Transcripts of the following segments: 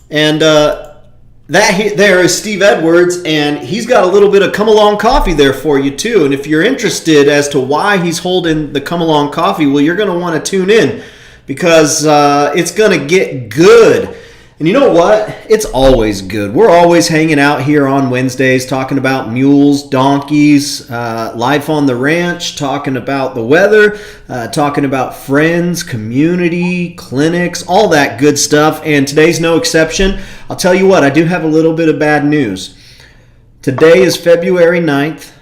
And there is Steve Edwards, and he's got a little bit of Come Along Coffee there for you too. And if you're interested as to why he's holding the Come Along Coffee, well, you're going to want to tune in because it's going to get good. And you know what? It's always good. We're always hanging out here on Wednesdays talking about mules, donkeys, life on the ranch, talking about the weather, talking about friends, community, clinics, all that good stuff. And today's no exception. I'll tell you what, I do have a little bit of bad news. Today is February 9th,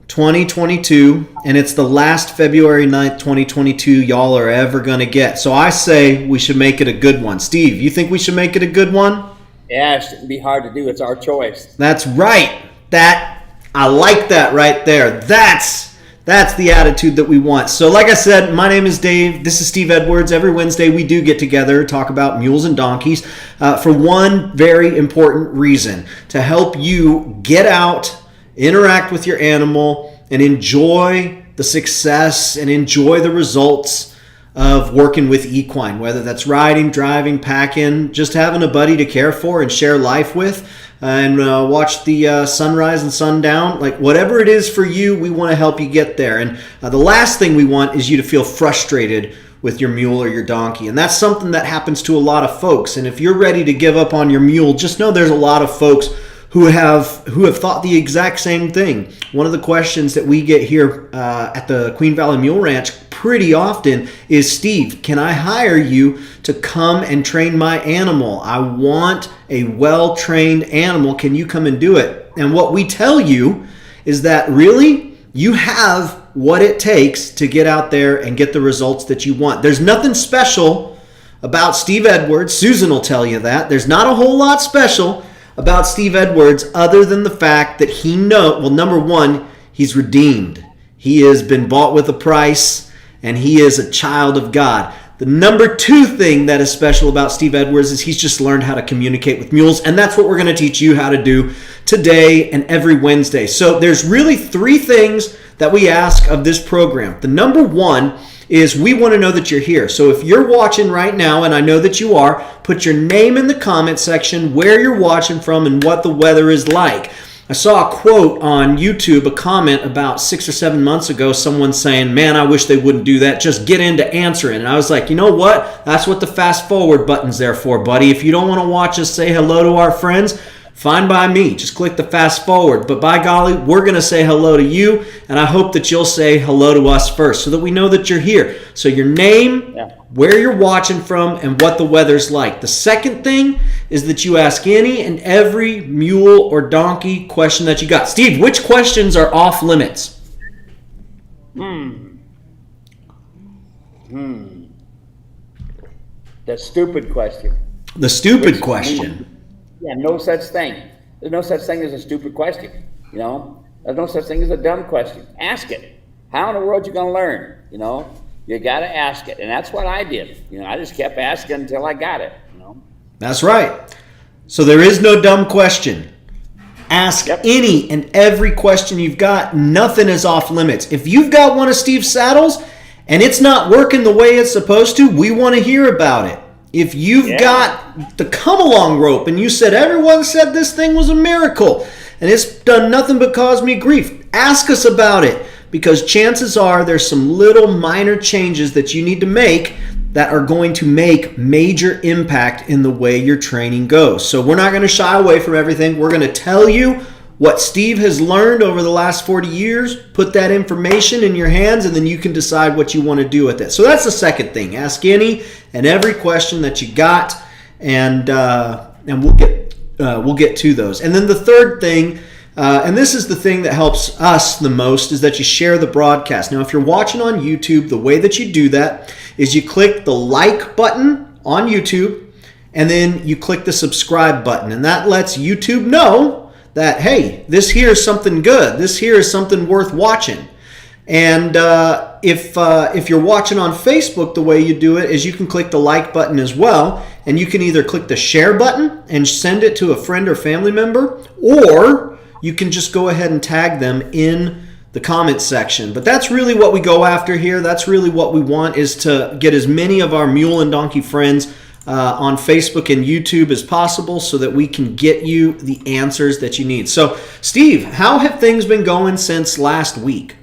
2022, and it's the last February 9th, 2022 y'all are ever going to get. So I say we should make it a good one. Steve, you think we should make it a good one? Yeah, it shouldn't be hard to do. It's our choice. That's right. I like that right there. That's the attitude that we want. So like I said, my name is Dave. This is Steve Edwards. Every Wednesday we do get together, talk about mules and donkeys for one very important reason, to help you get out, interact with your animal, and enjoy the success and enjoy the results of working with equine, whether that's riding, driving, packing, just having a buddy to care for and share life with, and watch the sunrise and sundown. Like whatever it is for you, we want to help you get there. And the last thing we want is you to feel frustrated with your mule or your donkey. And that's something that happens to a lot of folks. And if you're ready to give up on your mule, just know there's a lot of folks who have thought the exact same thing. One of the questions that we get here at the Queen Valley Mule Ranch pretty often is, Steve, can I hire you to come and train my animal? I want a well-trained animal. Can you come and do it? And what we tell you is that really you have what it takes to get out there and get the results that you want. There's nothing special about Steve Edwards. Susan will tell you that. There's not a whole lot special about Steve Edwards other than the fact that number one, he's redeemed. He has been bought with a price, and he is a child of God. The number two thing that is special about Steve Edwards is he's just learned how to communicate with mules, and that's what we're going to teach you how to do today and every Wednesday. So there's really three things that we ask of this program. The number one is we want to know that you're here. So if you're watching right now, and I know that you are, put your name in the comment section, where you're watching from, and what the weather is like. I saw a quote on YouTube, a comment about 6 or 7 months ago, someone saying, man, I wish they wouldn't do that. Just get into answering. And I was like, you know what? That's what the fast forward button's there for, buddy. If you don't want to watch us say hello to our friends, fine by me. Just click the fast forward. But by golly, we're going to say hello to you, and I hope that you'll say hello to us first so that we know that you're here. So your name, where you're watching from, and what the weather's like. The second thing is that you ask any and every mule or donkey question that you got. Steve, which questions are off limits? The stupid question. The stupid question. Yeah, no such thing. There's no such thing as a stupid question. You know, there's no such thing as a dumb question. Ask it. How in the world you going to learn? You know, you got to ask it, and that's what I did. You know, I just kept asking until I got it. You know, that's right. So there is no dumb question. Ask any and every question you've got. Nothing is off limits. If you've got one of Steve's saddles and it's not working the way it's supposed to, we want to hear about it. If you've got the come-along rope and you said, everyone said this thing was a miracle and it's done nothing but cause me grief, ask us about it, because chances are there's some little minor changes that you need to make that are going to make major impact in the way your training goes. So we're not going to shy away from everything. We're going to tell you what Steve has learned over the last 40 years, put that information in your hands, and then you can decide what you want to do with it. So that's the second thing. Ask any and every question that you got, and we'll get to those. And then the third thing, and this is the thing that helps us the most, is that you share the broadcast. Now, if you're watching on YouTube, the way that you do that is you click the like button on YouTube, and then you click the subscribe button, and that lets YouTube know that, hey, this here is something good. This here is something worth watching. And if you're watching on Facebook, the way you do it is you can click the like button as well, and you can either click the share button and send it to a friend or family member, or you can just go ahead and tag them in the comment section. But that's really what we go after here. That's really what we want, is to get as many of our mule and donkey friends on Facebook and YouTube as possible so that we can get you the answers that you need. So, Steve, how have things been going since last week?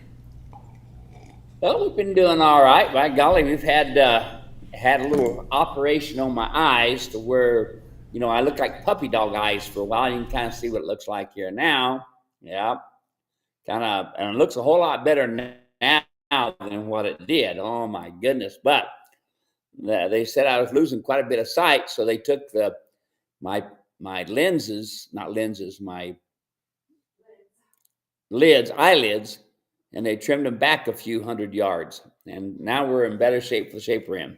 Well, we've been doing all right. By golly, we've had a little operation on my eyes to where, I look like puppy dog eyes for a while. You can kind of see what it looks like here now. Yeah. And it looks a whole lot better now than what it did. Oh my goodness. But they said I was losing quite a bit of sight. So they took my eyelids, and they trimmed them back a few 100 yards. And now we're in better shape for the shape we're in.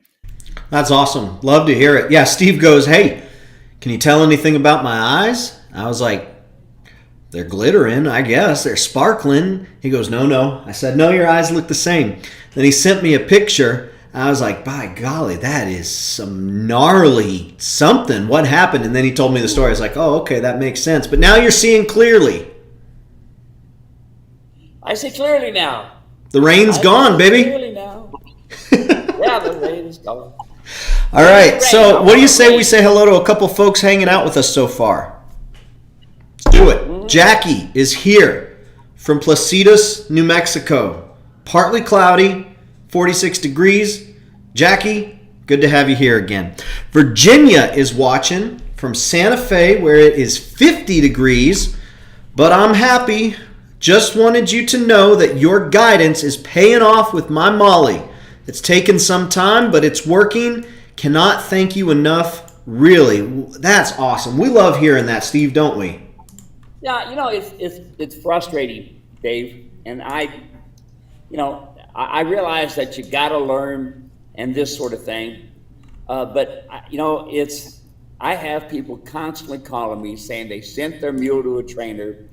That's awesome. Love to hear it. Yeah, Steve goes, hey, can you tell anything about my eyes? I was like, they're glittering, I guess. They're sparkling. He goes, no. I said, no, your eyes look the same. Then he sent me a picture. I was like, by golly, that is some gnarly something. What happened? And then he told me the story. I was like, oh, okay, that makes sense. But now you're seeing clearly. I see clearly now. The rain's gone, baby. Clearly now. Yeah, the rain is gone. All right, so what do you say we say hello to a couple folks hanging out with us so far? Let's do it. Jackie is here from Placitas, New Mexico. Partly cloudy, 46 degrees. Jackie, good to have you here again. Virginia is watching from Santa Fe, where it is 50 degrees, but I'm happy. Just wanted you to know that your guidance is paying off with my Molly. It's taken some time, but it's working. Cannot thank you enough. Really, that's awesome. We love hearing that, Steve, don't we? Yeah, it's frustrating, Dave. And I realize that you got to learn and this sort of thing. But I have people constantly calling me saying they sent their mule to a trainer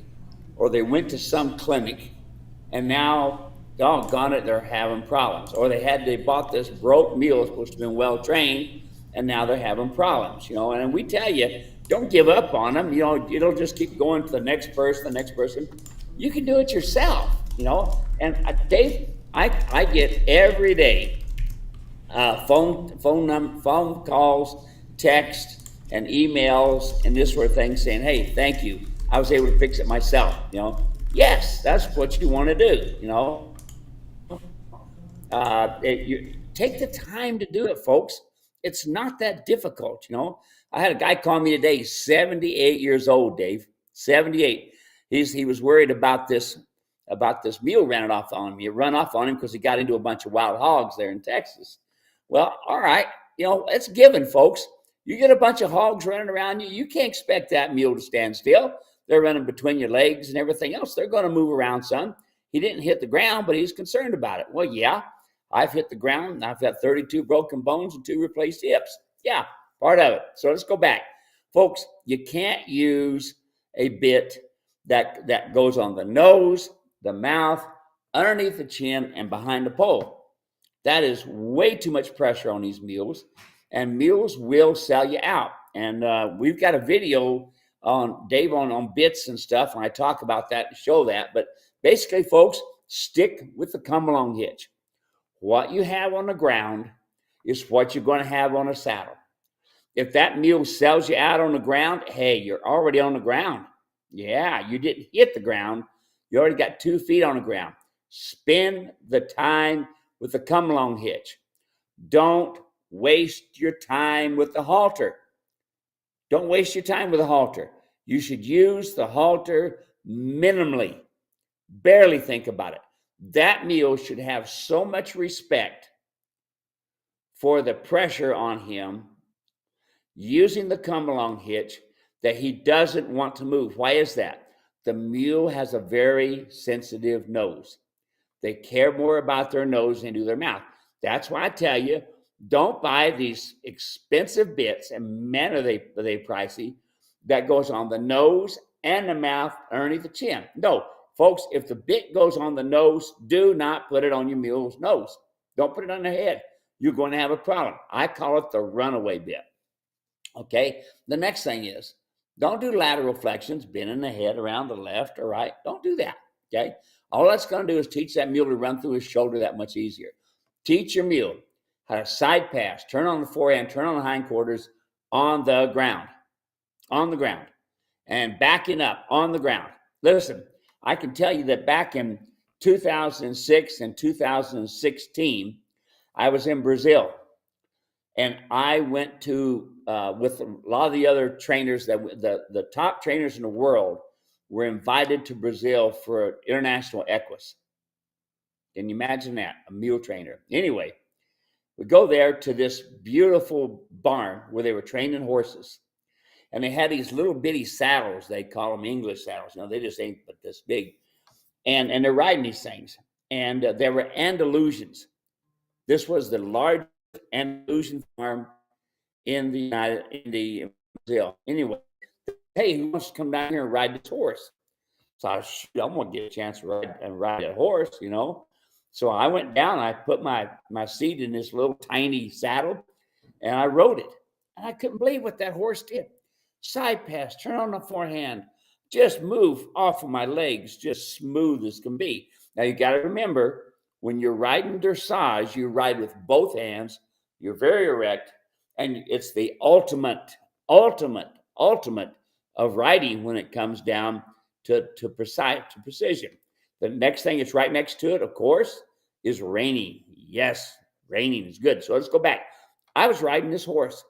or they went to some clinic and now, doggone it, they're having problems. Or they bought this broke mule, supposed to have been well trained, and now they're having problems, And we tell you, don't give up on them. It'll just keep going to the next person. You can do it yourself, And Dave, I get every day phone calls, text, and emails, and this sort of thing saying, hey, thank you. I was able to fix it myself, Yes, that's what you want to do, You take the time to do it, folks. It's not that difficult, I had a guy call me today. He's 78 years old, Dave. 78. He was worried about this mule running off on him. He run off on him because he got into a bunch of wild hogs there in Texas. Well, all right, it's given, folks. You get a bunch of hogs running around you. You can't expect that mule to stand still. They're running between your legs and everything else. They're going to move around some. He didn't hit the ground, but he's concerned about it. Well, yeah, I've hit the ground. I've got 32 broken bones and 2 replaced hips. Yeah, part of it. So let's go back. Folks, you can't use a bit that goes on the nose, the mouth, underneath the chin, and behind the pole. That is way too much pressure on these mules, and mules will sell you out. And we've got a video on Dave on bits and stuff, and I talk about that and show that. But basically, folks, stick with the come-along hitch. What you have on the ground is what you're going to have on a saddle. If that mule sells you out on the ground, hey, you're already on the ground. Yeah, you didn't hit the ground. You already got 2 feet on the ground. Spend the time with the come-along hitch. Don't waste your time with the halter. Don't waste your time with a halter. You should use the halter minimally. Barely think about it. That mule should have so much respect for the pressure on him using the come-along hitch that he doesn't want to move. Why is that? The mule has a very sensitive nose. They care more about their nose than do their mouth. That's why I tell you, don't buy these expensive bits, and man, are they pricey, that goes on the nose and the mouth underneath the chin. No, folks, if the bit goes on the nose, do not put it on your mule's nose. Don't put it on their head. You're going to have a problem. I call it the runaway bit. Okay? The next thing is, don't do lateral flexions, bending the head around the left or right. Don't do that. Okay? All that's going to do is teach that mule to run through his shoulder that much easier. Teach your mule. how to side pass, turn on the forehand, turn on the hindquarters on the ground, and backing up on the ground. Listen, I can tell you that back in 2006 and 2016, I was in Brazil, and I went to with a lot of the other trainers that the top trainers in the world were invited to Brazil for international equus. Can you imagine that? A mule trainer. Anyway, we go there to this beautiful barn where they were training horses. And they had these little bitty saddles. They call them English saddles. You know, they just ain't but this big. And they're riding these things. And there were Andalusians. This was the largest Andalusian farm in Brazil. Anyway, hey, who wants to come down here and ride this horse? So I was, I'm going to get a chance to ride that horse, you know. So I went down, I put my seat in this little tiny saddle, and I rode it. And I couldn't believe what that horse did. Side pass, turn on the forehand, just move off of my legs, just smooth as can be. Now you got to remember, when you're riding dressage, you ride with both hands, you're very erect, and it's the ultimate of riding when it comes down to precision. The next thing that's right next to it, of course, is reining. Yes, reining is good. So let's go back. I was riding this horse.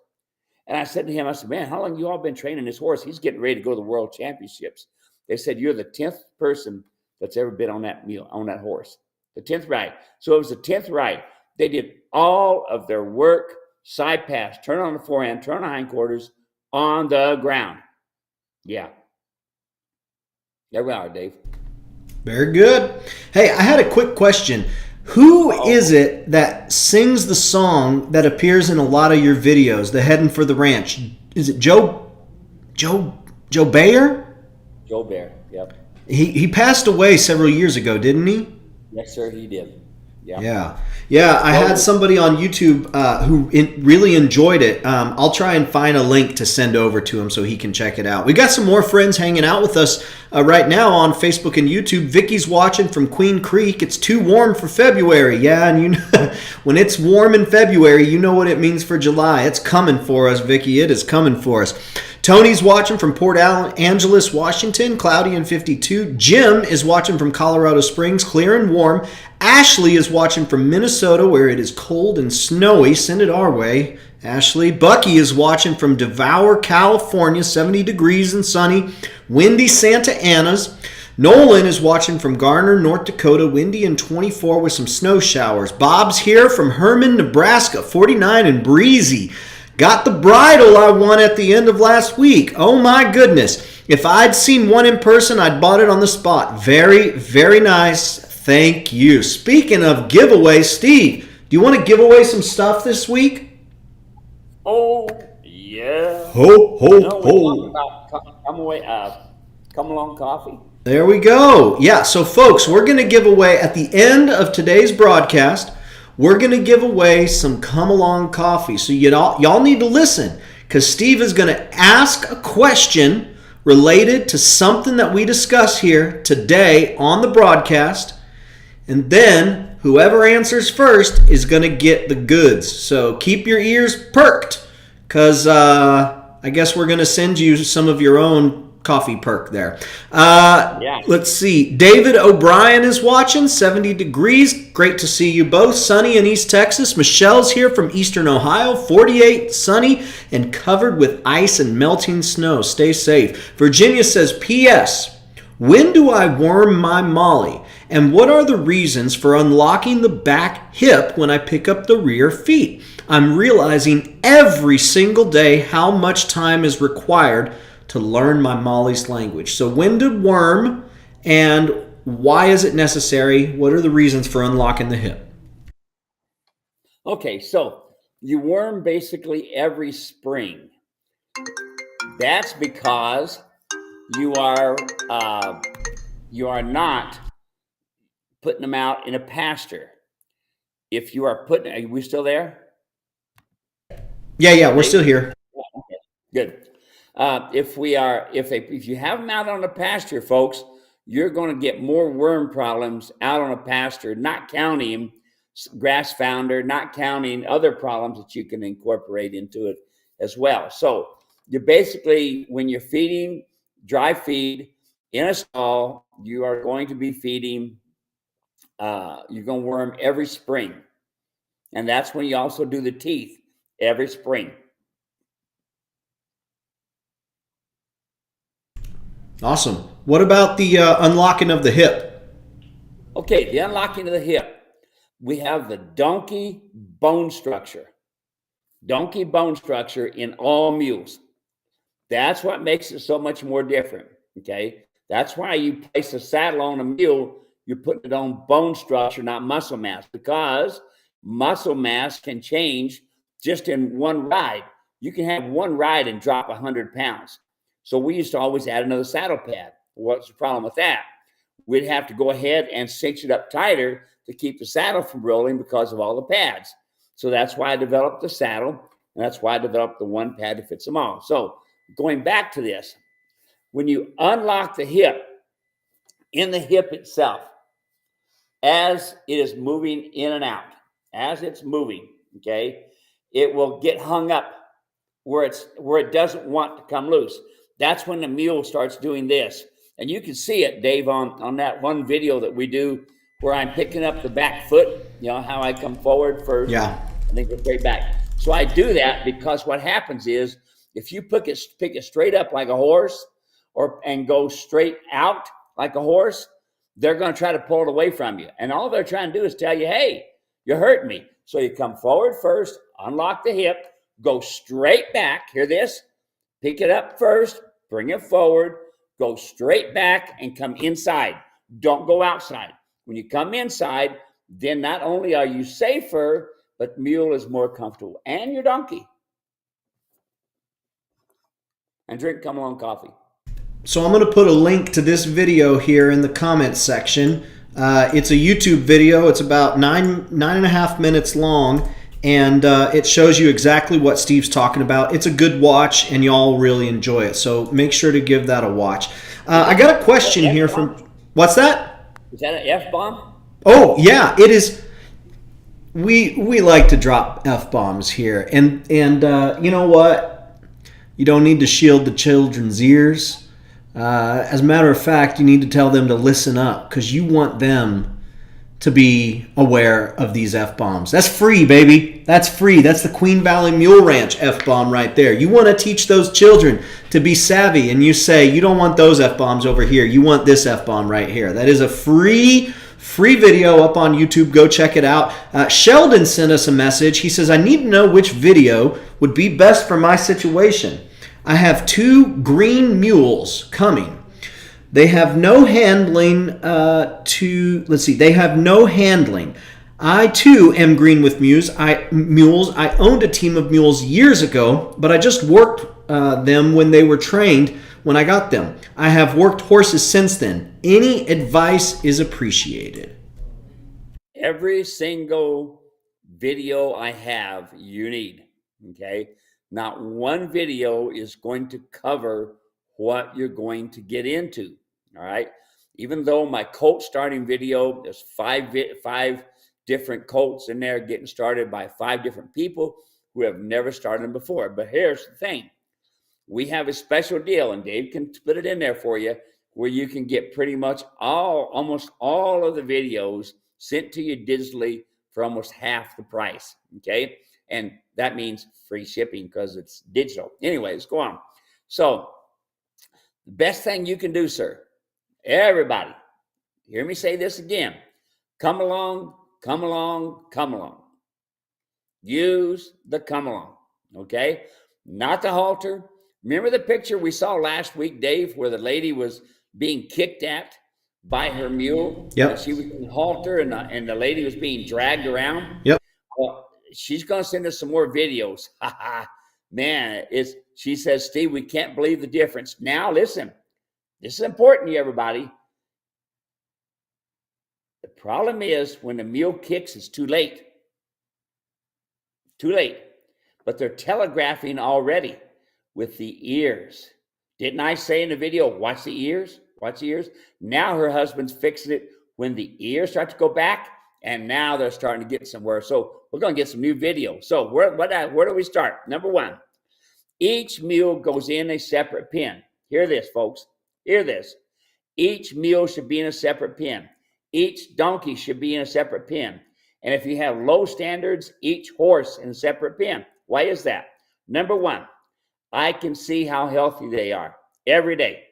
And I said to him, I said, man, how long you all been training this horse? He's getting ready to go to the world championships. They said, you're the 10th person that's ever been on that mule, on that horse. The 10th ride. So it was the 10th ride. They did all of their work, side pass, turn on the forehand, turn on the hindquarters on the ground. Yeah. There we are, Dave. Very good. Hey, I had a quick question. Who is it that sings the song that appears in a lot of your videos, the Heading for the Ranch? Is it Joe Bayer? Joe Bayer, yep. He passed away several years ago, didn't he? Yes, sir, he did. Yeah. I had somebody on YouTube who really enjoyed it. I'll try and find a link to send over to him so he can check it out. We got some more friends hanging out with us right now on Facebook and YouTube. Vicky's watching from Queen Creek. It's too warm for February. Yeah, and you know, when it's warm in February, you know what it means for July. It's coming for us, Vicky. It is coming for us. Tony's watching from Port Angeles, Washington, cloudy and 52. Jim is watching from Colorado Springs, clear and warm. Ashley is watching from Minnesota, where it is cold and snowy. Send it our way, Ashley. Bucky is watching from Devour, California, 70 degrees and sunny. Windy Santa Ana's. Nolan is watching from Garner, North Dakota, windy and 24 with some snow showers. Bob's here from Herman, Nebraska, 49 and breezy. Got the bridle I won at the end of last week. Oh my goodness. If I'd seen one in person, I'd bought it on the spot. Very, very nice. Thank you. Speaking of giveaways, Steve, do you want to give away some stuff this week? Oh, yeah. Ho, ho, No, ho. Come along coffee. There we go. Yeah, so folks, we're going to give away at the end of today's broadcast, we're going to give away some Come Along coffee. So y'all need to listen, because Steve is going to ask a question related to something that we discuss here today on the broadcast. And then whoever answers first is going to get the goods. So keep your ears perked, because I guess we're going to send you some of your own coffee perk there. Yeah. Let's see. David O'Brien is watching, 70 degrees. Great to see you both. Sunny in East Texas. Michelle's here from Eastern Ohio, 48, sunny and covered with ice and melting snow. Stay safe. Virginia says, P.S. When do I worm my Molly? And what are the reasons for unlocking the back hip when I pick up the rear feet? I'm realizing every single day how much time is required to learn my Molly's language. So when to worm, and why is it necessary? What are the reasons for unlocking the hip? Okay, so you worm basically every spring. That's because you are not putting them out in a pasture. If you are are we still there? Yeah, we're still here. Okay, good. If you have them out on the pasture, folks, you're going to get more worm problems out on a pasture, not counting grass founder, not counting other problems that you can incorporate into it as well. So you're basically, when you're feeding dry feed in a stall, you are going to be feeding, you're going to worm every spring. And that's when you also do the teeth every spring. Awesome. What about the unlocking of the hip? Okay, the unlocking of the hip. We have the donkey bone structure. Donkey bone structure in all mules. That's what makes it so much more different, okay? That's why you place a saddle on a mule, you're putting it on bone structure, not muscle mass, because muscle mass can change just in one ride. You can have one ride and drop 100 pounds. So we used to always add another saddle pad. What's the problem with that? We'd have to go ahead and cinch it up tighter to keep the saddle from rolling because of all the pads. So that's why I developed the saddle, and that's why I developed the one pad that fits them all. So going back to this, when you unlock the hip, in the hip itself, as it is moving in and out, as it's moving, okay, it will get hung up where it doesn't want to come loose. That's when the mule starts doing this. And you can see it, Dave, on that one video that we do where I'm picking up the back foot, you know, how I come forward first. Yeah. I think we're straight back. So I do that because what happens is if you pick it straight up like a horse and go straight out like a horse, they're going to try to pull it away from you. And all they're trying to do is tell you, hey, you're hurting me. So you come forward first, unlock the hip, go straight back. Hear this? Pick it up first, bring it forward, go straight back and come inside. Don't go outside. When you come inside, then not only are you safer, but mule is more comfortable. And your donkey. And drink come along coffee. So I'm going to put a link to this video here in the comments section. It's a YouTube video. It's about nine and a half minutes long, and it shows you exactly what Steve's talking about. It's a good watch, and y'all really enjoy it. So make sure to give that a watch. I got a question here from... What's that? Is that an F-bomb? Oh, yeah, it is. We like to drop F-bombs here. And you know what? You don't need to shield the children's ears. As a matter of fact, you need to tell them to listen up because you want them to be aware of these F-bombs. That's free, baby. That's free. That's the Queen Valley Mule Ranch F-bomb right there. You want to teach those children to be savvy, and you say, you don't want those F-bombs over here. You want this F-bomb right here. That is a free video up on YouTube. Go check it out. Sheldon sent us a message. He says, I need to know which video would be best for my situation. I have 2 green mules coming. They have no handling they have no handling. I too am green with mules. I owned a team of mules years ago, but I just worked them when they were trained when I got them. I have worked horses since then. Any advice is appreciated. Every single video I have, you need, okay? Not one video is going to cover what you're going to get into, all right? Even though my colt starting video, there's five different colts in there getting started by 5 different people who have never started them before. But here's the thing. We have a special deal, and Dave can put it in there for you, where you can get pretty much almost all of the videos sent to you digitally for almost half the price, okay? And that means free shipping because it's digital. Anyways, go on. So the best thing you can do, sir, everybody, hear me say this again. Come along, come along, come along. Use the come along, okay? Not the halter. Remember the picture we saw last week, Dave, where the lady was being kicked at by her mule? Yep. She was in the halter and the lady was being dragged around? Yep. Well, she's going to send us some more videos. Man, she says, Steve, we can't believe the difference. Now, listen, this is important to everybody. The problem is when the mule kicks, it's too late. Too late. But they're telegraphing already with the ears. Didn't I say in the video, watch the ears? Watch the ears. Now her husband's fixing it when the ears start to go back And now they're starting to get somewhere. So we're going to get some new video. So where do we start? Number one, each mule goes in a separate pen. Hear this, folks. Hear this. Each mule should be in a separate pen. Each donkey should be in a separate pen. And if you have low standards, each horse in a separate pen. Why is that? Number one, I can see how healthy they are every day.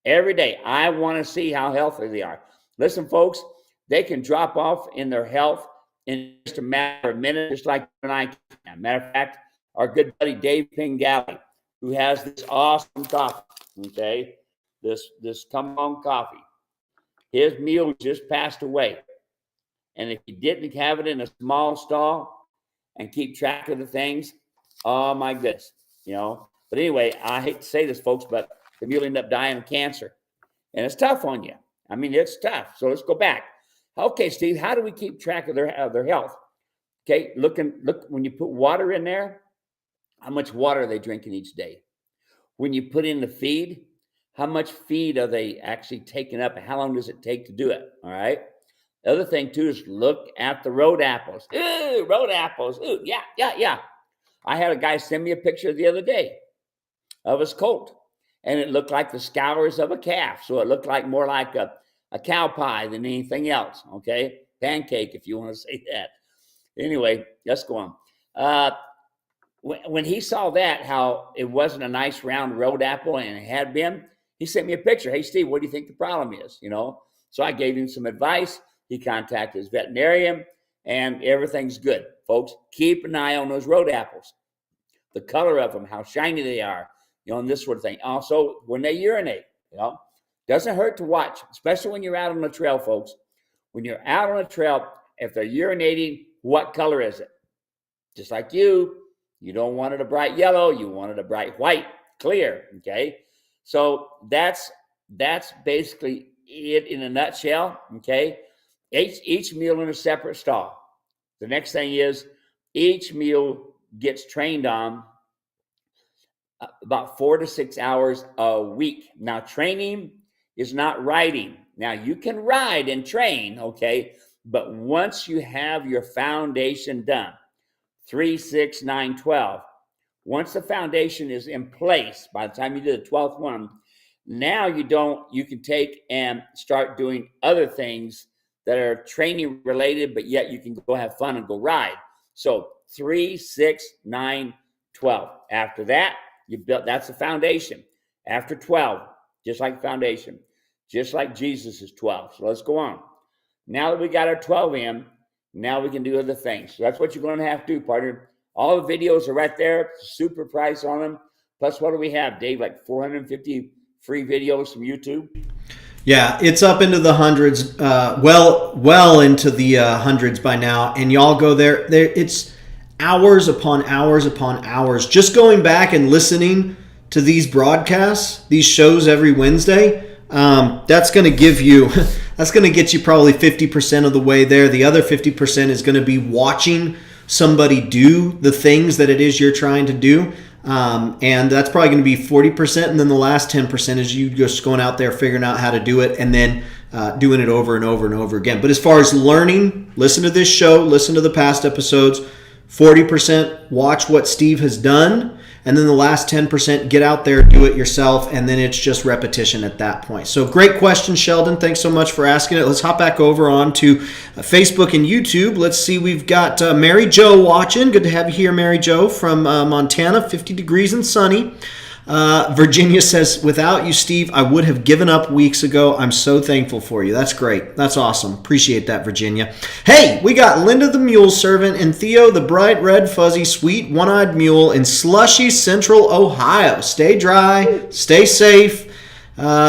Every day, I want to see how healthy they are. Listen, folks, they can drop off in their health in just a matter of minutes, just like you and I can. Matter of fact, our good buddy Dave Pingali, who has this awesome coffee, okay, this come on coffee. His mule just passed away. And if you didn't have it in a small stall and keep track of the things, oh my goodness, you know. But anyway, I hate to say this, folks, but the mule ended up dying of cancer. And it's tough on you. I mean, it's tough. So let's go back. Okay, Steve, how do we keep track of their health? Okay, look when you put water in there, how much water are they drinking each day? When you put in the feed, how much feed are they actually taking up? And how long does it take to do it? All right. The other thing, too, is look at the road apples. Ooh, road apples. Ooh, yeah. I had a guy send me a picture the other day of his colt, and it looked like the scours of a calf. So it looked like more like a cow pie than anything else, okay? Pancake, if you want to say that. Anyway, let's go on. When he saw that, how it wasn't a nice round road apple and it had been, he sent me a picture. Hey, Steve, what do you think the problem is? You know, so I gave him some advice. He contacted his veterinarian, and everything's good. Folks, keep an eye on those road apples, the color of them, how shiny they are, you know, and this sort of thing. Also, when they urinate, you know, doesn't hurt to watch, especially when you're out on the trail, folks. When you're out on the trail, if they're urinating, what color is it? Just like you don't want it a bright yellow, you want it a bright white, clear, okay? So that's basically it in a nutshell, okay? Each mule in a separate stall. The next thing is each mule gets trained on about 4 to 6 hours a week. Now, training is not riding. Now, you can ride and train, okay? But once you have your foundation done, 3, 6, 9, 12, once the foundation is in place, by the time you do the 12th one, now you can take and start doing other things that are training related, but yet you can go have fun and go ride. So 3, 6, 9, 12. After that, that's the foundation. After 12, just like foundation, just like Jesus is 12. So let's go on. Now that we got our 12 in, now we can do other things. So that's what you're going to have to do, partner. All the videos are right there, super price on them. Plus, what do we have, Dave? Like 450 free videos from YouTube? Yeah, it's up into the hundreds, well into the hundreds by now. And y'all go there. It's hours upon hours upon hours. Just going back and listening to these broadcasts, these shows every Wednesday, that's going to give you, that's going to get you probably 50% of the way there. The other 50% is going to be watching somebody do the things that it is you're trying to do. And that's probably going to be 40%. And then the last 10% is you just going out there, figuring out how to do it, and then doing it over and over and over again. But as far as learning, listen to this show, listen to the past episodes. 40% watch what Steve has done. And then the last 10%, get out there, do it yourself, and then it's just repetition at that point. So great question, Sheldon. Thanks so much for asking it. Let's hop back over on to Facebook and YouTube. Let's see, we've got Mary Jo watching. Good to have you here, Mary Jo from Montana, 50 degrees and sunny. Virginia says, without you, Steve, I would have given up weeks ago. I'm so thankful for you. That's great. That's awesome. Appreciate that, Virginia. Hey, we got Linda the Mule Servant and Theo the bright red fuzzy sweet one-eyed mule in slushy central Ohio. Stay dry, stay safe,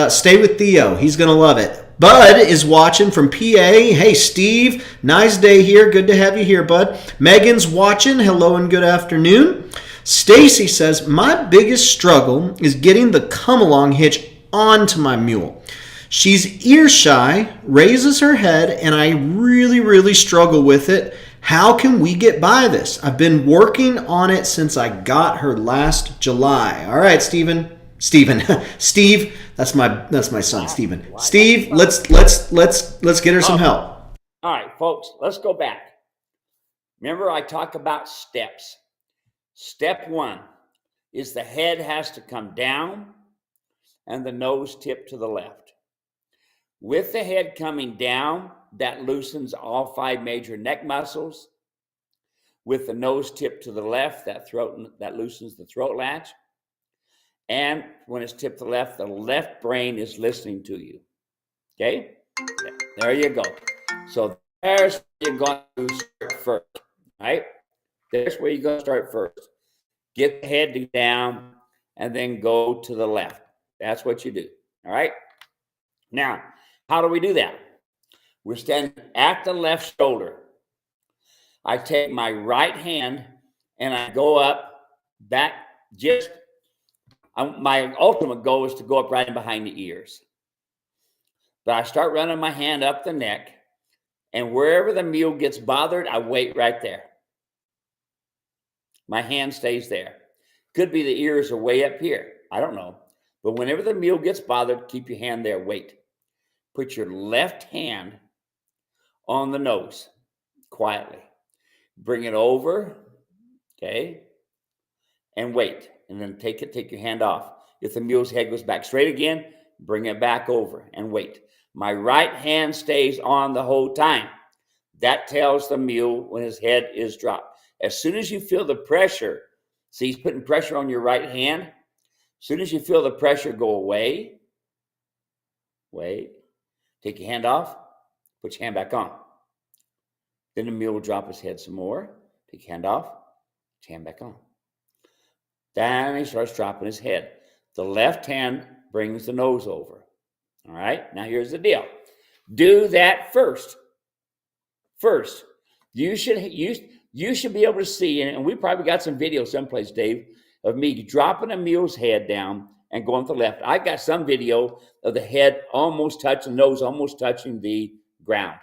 stay with Theo. He's going to love it. Bud is watching from PA. Hey, Steve, nice day here. Good to have you here, Bud. Megan's watching. Hello and good afternoon. Stacy says, my biggest struggle is getting the come-along hitch onto my mule. She's ear shy, raises her head, and I really, really struggle with it. How can we get by this? I've been working on it since I got her last July. All right, Steve, that's my son, Steven. Wow. Steve, let's get her some help. All right, folks, let's go back. Remember, I talk about steps. Step 1 is the head has to come down and the nose tip to the left. With the head coming down, that loosens all 5 major neck muscles. With the nose tip to the left, that loosens the throat latch. And when it's tipped to the left brain is listening to you. Okay? There you go. So there's where you're going to start first. Right? There's where you're going to start first. Get the head down and then go to the left. That's what you do. All right? Now, how do we do that? We're standing at the left shoulder. I take my right hand and I go up, back, my ultimate goal is to go up right in behind the ears. But I start running my hand up the neck, and wherever the mule gets bothered, I wait right there. My hand stays there. Could be the ears are way up here. I don't know. But whenever the mule gets bothered, keep your hand there. Wait. Put your left hand on the nose quietly. Bring it over, okay, and wait. And then take your hand off. If the mule's head goes back straight again, bring it back over and wait. My right hand stays on the whole time. That tells the mule when his head is dropped. As soon as you feel the pressure, see, he's putting pressure on your right hand. As soon as you feel the pressure go away, wait, take your hand off, put your hand back on. Then the mule will drop his head some more. Take your hand off, put your hand back on. Then he starts dropping his head. The left hand brings the nose over. All right, now here's the deal. Do that first. First, you should be able to see, and we probably got some video someplace, Dave, of me dropping a mule's head down and going to the left. I got some video of the head almost touching, nose almost touching the ground.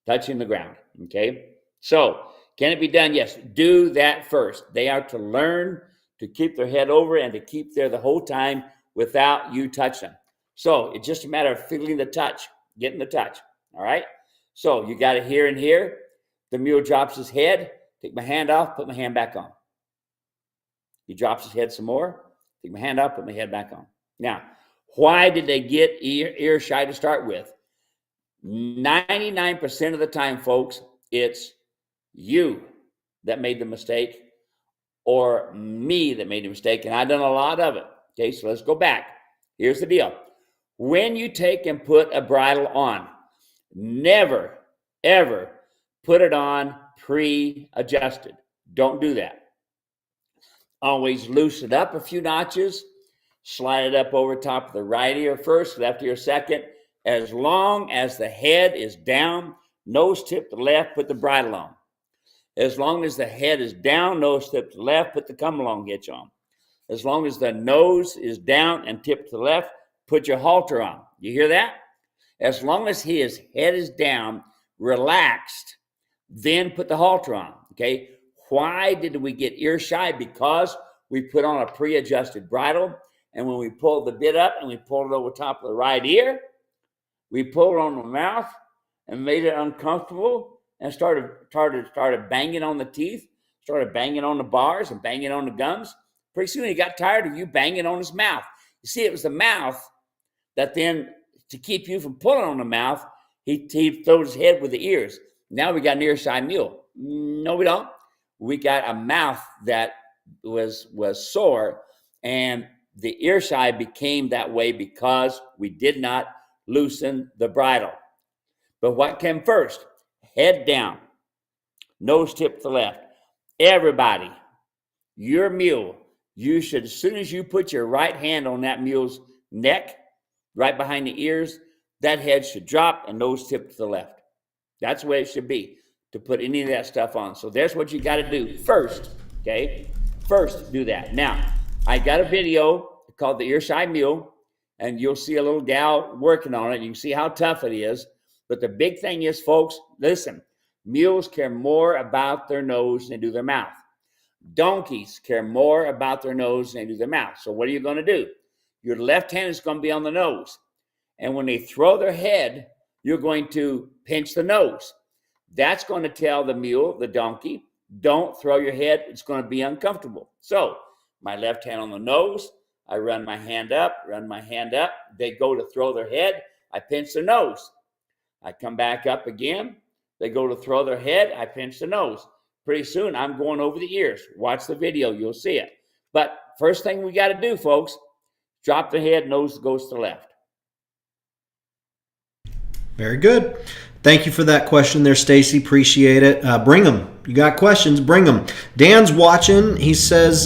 Touching the ground, okay? So, can it be done? Yes. Do that first. They are to learn to keep their head over and to keep there the whole time without you touching them. So, it's just a matter of feeling the touch, getting the touch, all right? So, you got it here and here. The mule drops his head. Take my hand off, put my hand back on. He drops his head some more. Take my hand off, put my head back on. Now, why did they get ear shy to start with? 99% of the time, folks, it's you that made the mistake or me that made the mistake, and I've done a lot of it. Okay, so let's go back. Here's the deal. When you take and put a bridle on, never, ever put it on pre-adjusted. Don't do that. Always loosen it up a few notches, slide it up over top of the right ear first, left ear second. As long as the head is down, nose tip to the left, put the bridle on. As long as the head is down, nose tip to the left, put the come-along hitch on. As long as the nose is down and tipped to the left, put your halter on. You hear that? As long as his head is down, relaxed, then put the halter on, okay? Why did we get ear shy? Because we put on a pre-adjusted bridle, and when we pulled the bit up and we pulled it over top of the right ear, we pulled on the mouth and made it uncomfortable and started banging on the teeth, started banging on the bars and banging on the gums. Pretty soon he got tired of you banging on his mouth. You see, it was the mouth that then, to keep you from pulling on the mouth, he throws his head with the ears. Now we got an ear-shy mule. No, we don't. We got a mouth that was sore, and the ear-shy became that way because we did not loosen the bridle. But what came first? Head down, nose tip to the left. Everybody, your mule, you should, as soon as you put your right hand on that mule's neck, right behind the ears, that head should drop and nose tip to the left. That's the way it should be, to put any of that stuff on. So there's what you got to do first, okay? First, do that. Now, I got a video called The Ear-Shy Mule, and you'll see a little gal working on it. You can see how tough it is. But the big thing is, folks, listen, mules care more about their nose than they do their mouth. Donkeys care more about their nose than they do their mouth. So what are you going to do? Your left hand is going to be on the nose. And when they throw their head you're going to pinch the nose. That's going to tell the mule, the donkey, don't throw your head. It's going to be uncomfortable. So my left hand on the nose, I run my hand up, They go to throw their head. I pinch the nose. I come back up again. They go to throw their head. I pinch the nose. Pretty soon, I'm going over the ears. Watch the video. You'll see it. But first thing we got to do, folks, drop the head, nose goes to the left. Very good. Thank you for that question there, Stacy. Appreciate it. Bring them. You got questions, bring them. Dan's watching. He says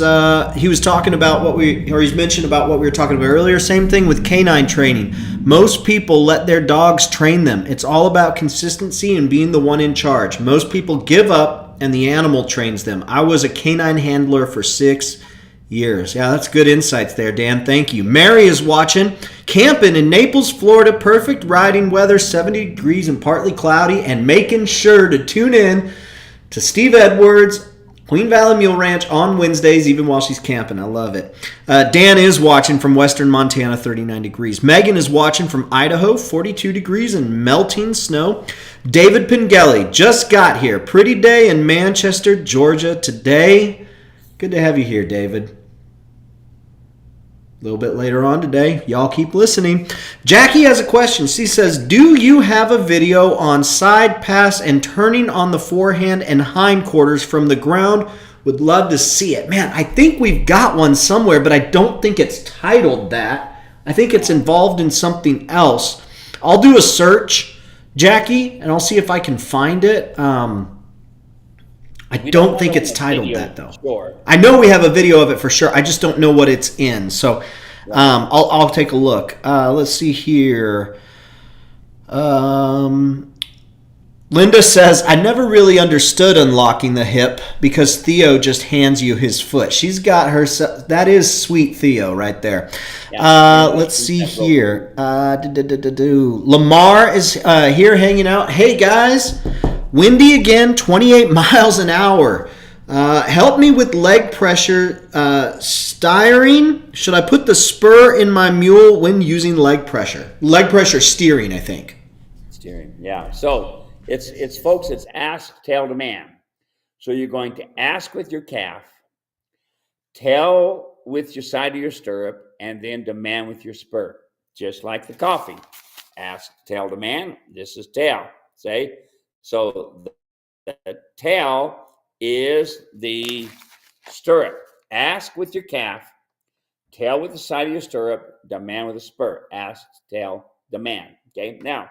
he was talking about he's mentioned about what we were talking about earlier. Same thing with canine training. Most people let their dogs train them. It's all about consistency and being the one in charge. Most people give up and the animal trains them. I was a canine handler for 6 years. Yeah, that's good insights there, Dan. Thank you. Mary is watching. Camping in Naples, Florida. Perfect riding weather, 70 degrees and partly cloudy, and making sure to tune in to Steve Edwards, Queen Valley Mule Ranch on Wednesdays, even while she's camping. I love it. Dan is watching from western Montana, 39 degrees. Megan is watching from Idaho, 42 degrees and melting snow. David Pengelly just got here. Pretty day in Manchester, Georgia today. Good to have you here, David. A little bit later on today. Y'all keep listening. Jackie has a question. She says, do you have a video on side pass and turning on the forehand and hindquarters from the ground? Would love to see it. Man, I think we've got one somewhere, but I don't think it's titled that. I think it's involved in something else. I'll do a search, Jackie, and I'll see if I can find it. I don't think it's titled that, though. Sure. I know we have a video of it for sure. I just don't know what it's in. So I'll take a look. Let's see here. Linda says, I never really understood unlocking the hip because Theo just hands you his foot. She's got her. That is sweet Theo right there. Yeah, let's see here. Lamar is here hanging out. Hey, guys. Windy again, 28 miles an hour. Help me with leg pressure steering. Should I put the spur in my mule when using leg pressure? Leg pressure steering, I think. Steering, yeah. So it's folks, it's ask, tell, demand. So you're going to ask with your calf, tell with your side of your stirrup, and then demand with your spur. Just like the coffee. Ask, tell, demand. This is tell. Say. So the tail is the stirrup. Ask with your calf, tail with the side of your stirrup, demand with a spur. Ask, tail, demand. Okay. Now,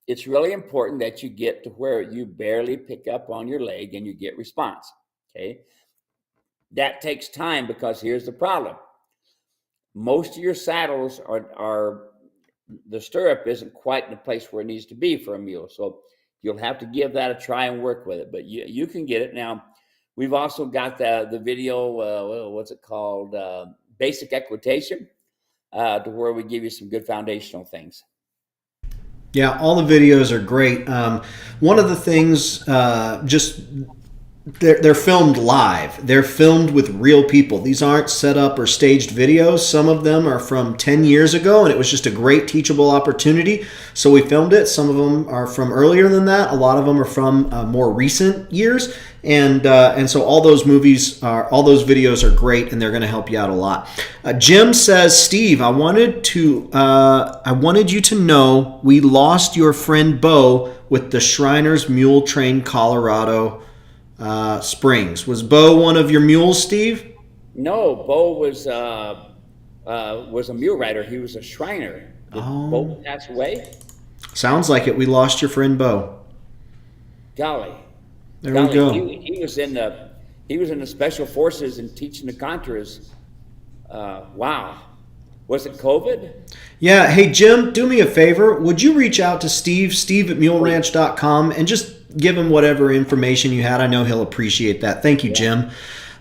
it's really important that you get to where you barely pick up on your leg and you get response. Okay. That takes time because here's the problem. Most of your saddles are the stirrup isn't quite in the place where it needs to be for a mule. So you'll have to give that a try and work with it, but you can get it. Now, we've also got the video, what's it called? Basic equitation, to where we give you some good foundational things. Yeah, all the videos are great. One of the things, they're filmed live. They're filmed with real people. These aren't set up or staged videos. Some of them are from 10 years ago, and it was just a great teachable opportunity. So we filmed it. Some of them are from earlier than that. A lot of them are from more recent years. And so all those videos are great, and they're going to help you out a lot. Jim says, Steve, I wanted you to know we lost your friend Bo with the Shriners Mule Train Colorado Springs. Was Bo one of your mules, Steve? No, Bo was a mule rider. He was a Shriner. Did Bo pass away? Sounds like it. We lost your friend Bo. Golly. We go. He was in the special forces and teaching the Contras. Wow. Was it COVID? Yeah. Hey, Jim, do me a favor. Would you reach out to Steve at muleranch.com, and just give him whatever information you had. I know he'll appreciate that. Thank you, Jim.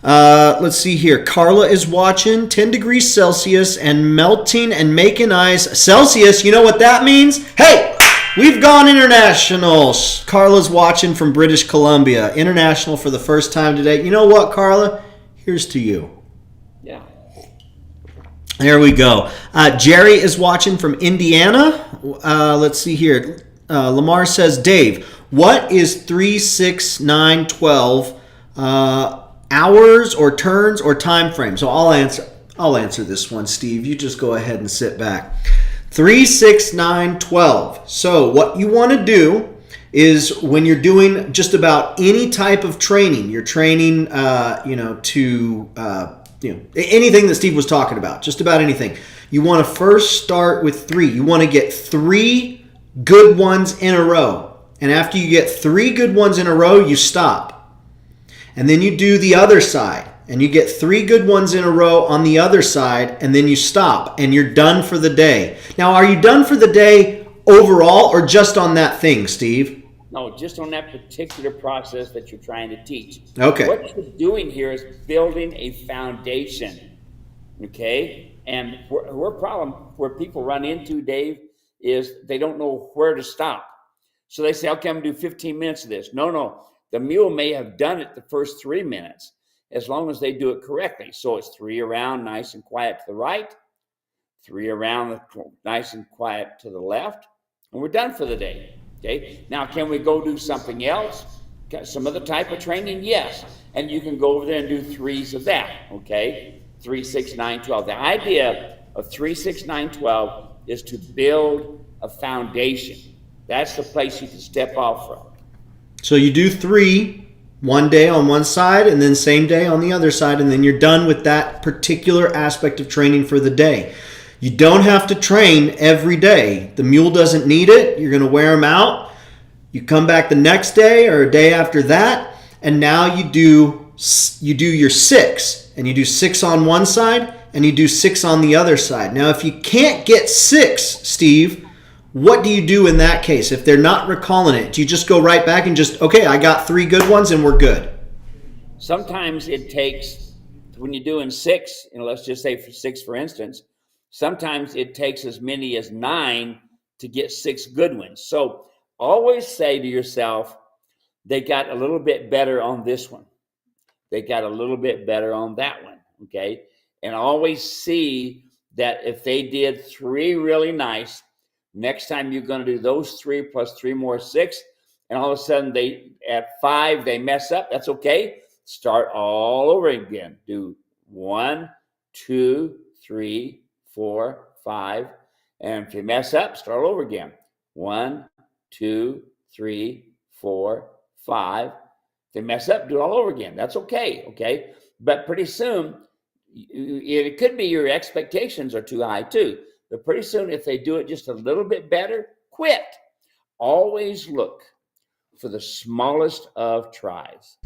Let's see here. Carla is watching. 10 degrees Celsius and melting and making ice. Celsius, you know what that means? Hey, we've gone international. Carla's watching from British Columbia. International for the first time today. You know what, Carla? Here's to you. Yeah. There we go. Jerry is watching from Indiana. Let's see here. Lamar says, Dave, what is 3, 6, 9, 12 hours or turns or time frame? So I'll answer this one, Steve. You just go ahead and sit back. 3, 6, 9, 12. So what you want to do is when you're doing just about any type of training, you're training, anything that Steve was talking about, just about anything. You want to first start with 3. You want to get 3 good ones in a row. And after you get 3 good ones in a row, you stop. And then you do the other side. And you get 3 good ones in a row on the other side, and then you stop, and you're done for the day. Now, are you done for the day overall or just on that thing, Steve? No, just on that particular process that you're trying to teach. Okay. What you're doing here is building a foundation, okay? And where people run into, Dave, is they don't know where to stop. So they say, okay, I'm going to do 15 minutes of this. No. The mule may have done it the first 3 minutes, as long as they do it correctly. So it's 3 around, nice and quiet to the right, 3 around, nice and quiet to the left, and we're done for the day. Okay. Now, can we go do something else? Some other type of training? Yes. And you can go over there and do 3s of that. Okay. 3, 6, 9, 12. The idea of 3, 6, 9, 12 is to build a foundation. That's the place you can step off from. So you do 3 one day on one side and then same day on the other side, and then you're done with that particular aspect of training for the day. You don't have to train every day. The mule doesn't need it. You're going to wear him out. You come back the next day or a day after that, and now you do your 6, and you do 6 on one side and you do 6 on the other side. Now, if you can't get 6, Steve, what do you do in that case? If they're not recalling it, do you just go right back and just, okay, I got 3 good ones and we're good? Sometimes it takes, when you're doing 6, let's just say for 6, for instance, sometimes it takes as many as 9 to get 6 good ones. So always say to yourself, they got a little bit better on this one. They got a little bit better on that one, okay? And always see that if they did 3 really nice, next time you're going to do those 3 plus 3 more 6, and all of a sudden at 5 they mess up. That's okay. Start all over again. Do 1, 2, 3, 4, 5, and if you mess up, start all over again. 1, 2, 3, 4, 5. If they mess up, do it all over again. That's okay. Okay, but pretty soon it could be your expectations are too high too. But pretty soon, if they do it just a little bit better, quit. Always look for the smallest of tries.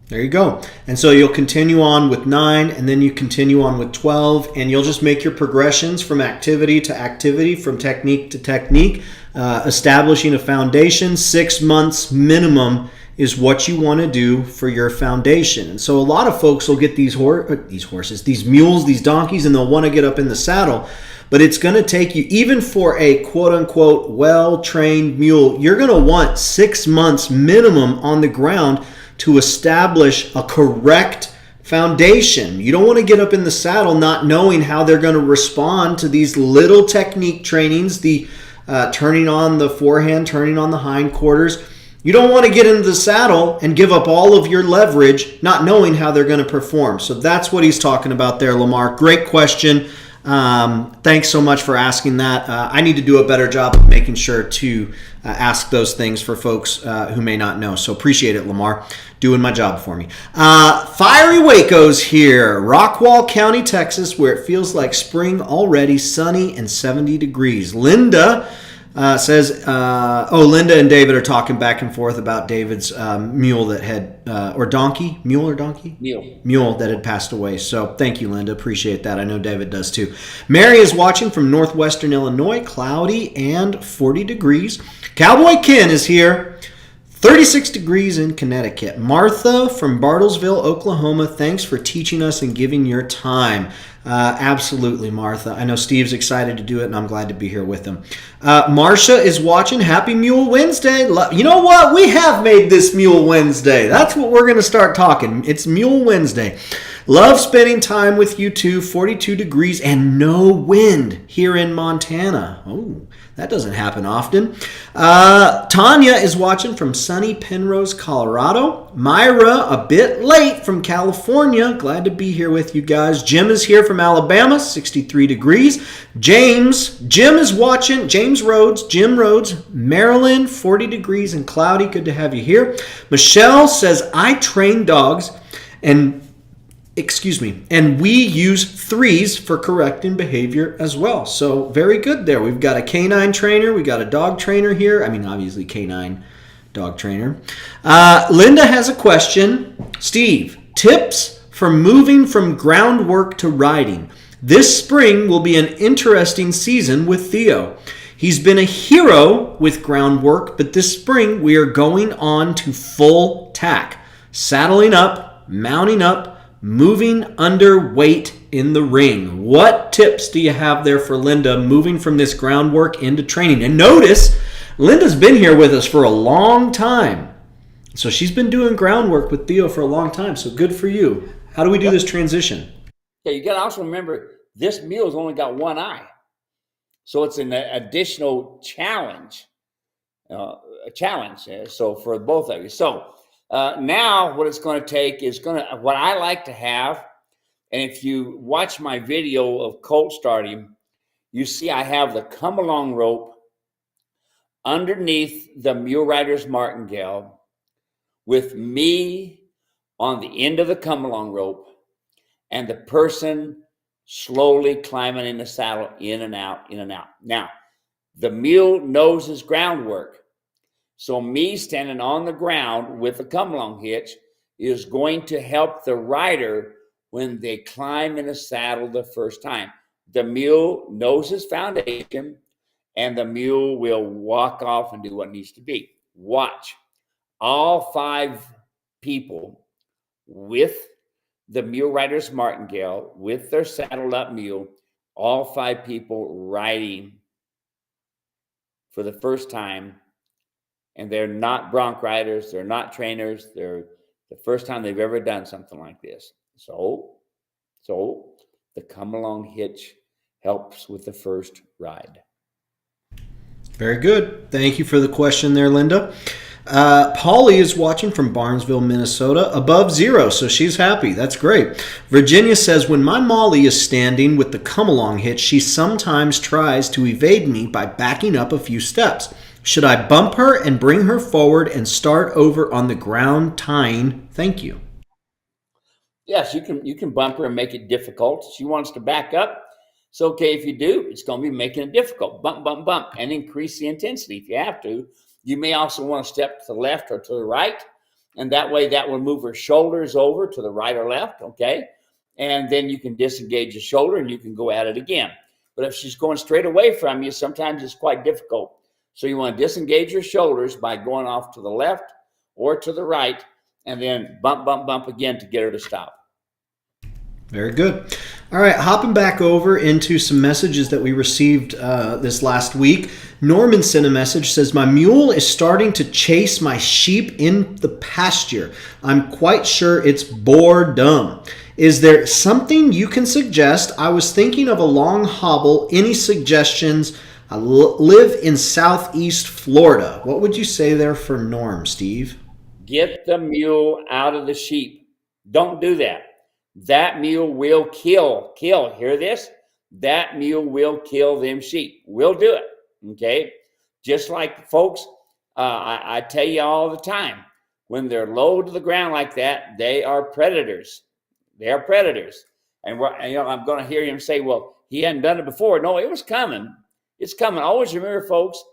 There you go. And so you'll continue on with 9, and then you continue on with 12, and you'll just make your progressions from activity to activity, from technique to technique, establishing a foundation. 6 months minimum is what you want to do for your foundation. And so a lot of folks will get these horses, these mules, these donkeys, and they'll want to get up in the saddle. But it's going to take you, even for a quote-unquote well-trained mule, you're going to want 6 months minimum on the ground to establish a correct foundation. You don't want to get up in the saddle not knowing how they're going to respond to these little technique trainings, the turning on the forehand, turning on the hindquarters. You don't want to get into the saddle and give up all of your leverage not knowing how they're going to perform. So that's what he's talking about there, Lamar. Great question. Thanks so much for asking that. I need to do a better job of making sure to ask those things for folks who may not know. So appreciate it, Lamar. Doing my job for me. Fiery Waco's here. Rockwall County, Texas, where it feels like spring already, sunny and 70 degrees. Linda says, Linda and David are talking back and forth about David's mule that had, mule that had passed away. So thank you, Linda. Appreciate that. I know David does too. Mary is watching from northwestern Illinois, cloudy and 40 degrees. Cowboy Ken is here. 36 degrees in Connecticut. Martha from Bartlesville, Oklahoma, thanks for teaching us and giving your time. Absolutely, Martha. I know Steve's excited to do it, and I'm glad to be here with him. Marcia is watching. Happy Mule Wednesday. You know what? We have made this Mule Wednesday. That's what we're going to start talking. It's Mule Wednesday. Love spending time with you two. 42 degrees and no wind here in Montana. Oh, that doesn't happen often. Tanya is watching from sunny Penrose, Colorado. Myra, a bit late from California. Glad to be here with you guys. Jim is here from Alabama, 63 degrees. Jim is watching. Jim Rhodes, Maryland, 40 degrees and cloudy. Good to have you here. Michelle says, I train dogs and we use threes for correcting behavior as well. So very good there. We've got a canine trainer. We got a dog trainer here. I mean, obviously canine dog trainer. Linda has a question. Steve, tips for moving from groundwork to riding. This spring will be an interesting season with Theo. He's been a hero with groundwork, but this spring we are going on to full tack. Saddling up, mounting up, moving under weight in the ring. What tips do you have there for Linda moving from this groundwork into training? And notice, Linda's been here with us for a long time. So she's been doing groundwork with Theo for a long time. So good for you. How do we do this transition? Yeah, you got to also remember, this mule's only got one eye. So it's an additional challenge. So for both of you. So now what it's going to take is what I like to have, and if you watch my video of colt starting, you see I have the come along rope underneath the mule rider's martingale with me on the end of the come along rope and the person slowly climbing in the saddle, in and out, in and out. Now, the mule knows his groundwork. So me standing on the ground with the come-along hitch is going to help the rider when they climb in the saddle the first time. The mule knows his foundation, and the mule will walk off and do what needs to be. Watch. All 5 people with the mule rider's martingale, with their saddled up mule, all 5 people riding for the first time. And they're not bronc riders. They're not trainers. They're the first time they've ever done something like this. So the come along hitch helps with the first ride. Very good. Thank you for the question there, Linda. Polly is watching from Barnesville, Minnesota, above 0, so she's happy. That's great. Virginia says, when my Molly is standing with the come-along hitch, she sometimes tries to evade me by backing up a few steps. Should I bump her and bring her forward and start over on the ground tying? Thank you. Yes, you can bump her and make it difficult. She wants to back up. It's okay if you do. It's going to be making it difficult. Bump, bump, bump, and increase the intensity if you have to. You may also want to step to the left or to the right, and that way that will move her shoulders over to the right or left, okay? And then you can disengage the shoulder and you can go at it again. But if she's going straight away from you, sometimes it's quite difficult. So you want to disengage your shoulders by going off to the left or to the right, and then bump, bump, bump again to get her to stop. Very good. All right, hopping back over into some messages that we received this last week. Norman sent a message, says, my mule is starting to chase my sheep in the pasture. I'm quite sure it's boredom. Is there something you can suggest? I was thinking of a long hobble. Any suggestions? I live in Southeast Florida. What would you say there for Norm, Steve? Get the mule out of the sheep. Don't do that. That mule will kill. Hear this? That mule will kill them sheep. We'll do it. Okay? Just like folks, I tell you all the time, when they're low to the ground like that, they are predators. They are predators. And I'm going to hear him say, well, he hadn't done it before. No, it was coming. It's coming. Always remember, folks,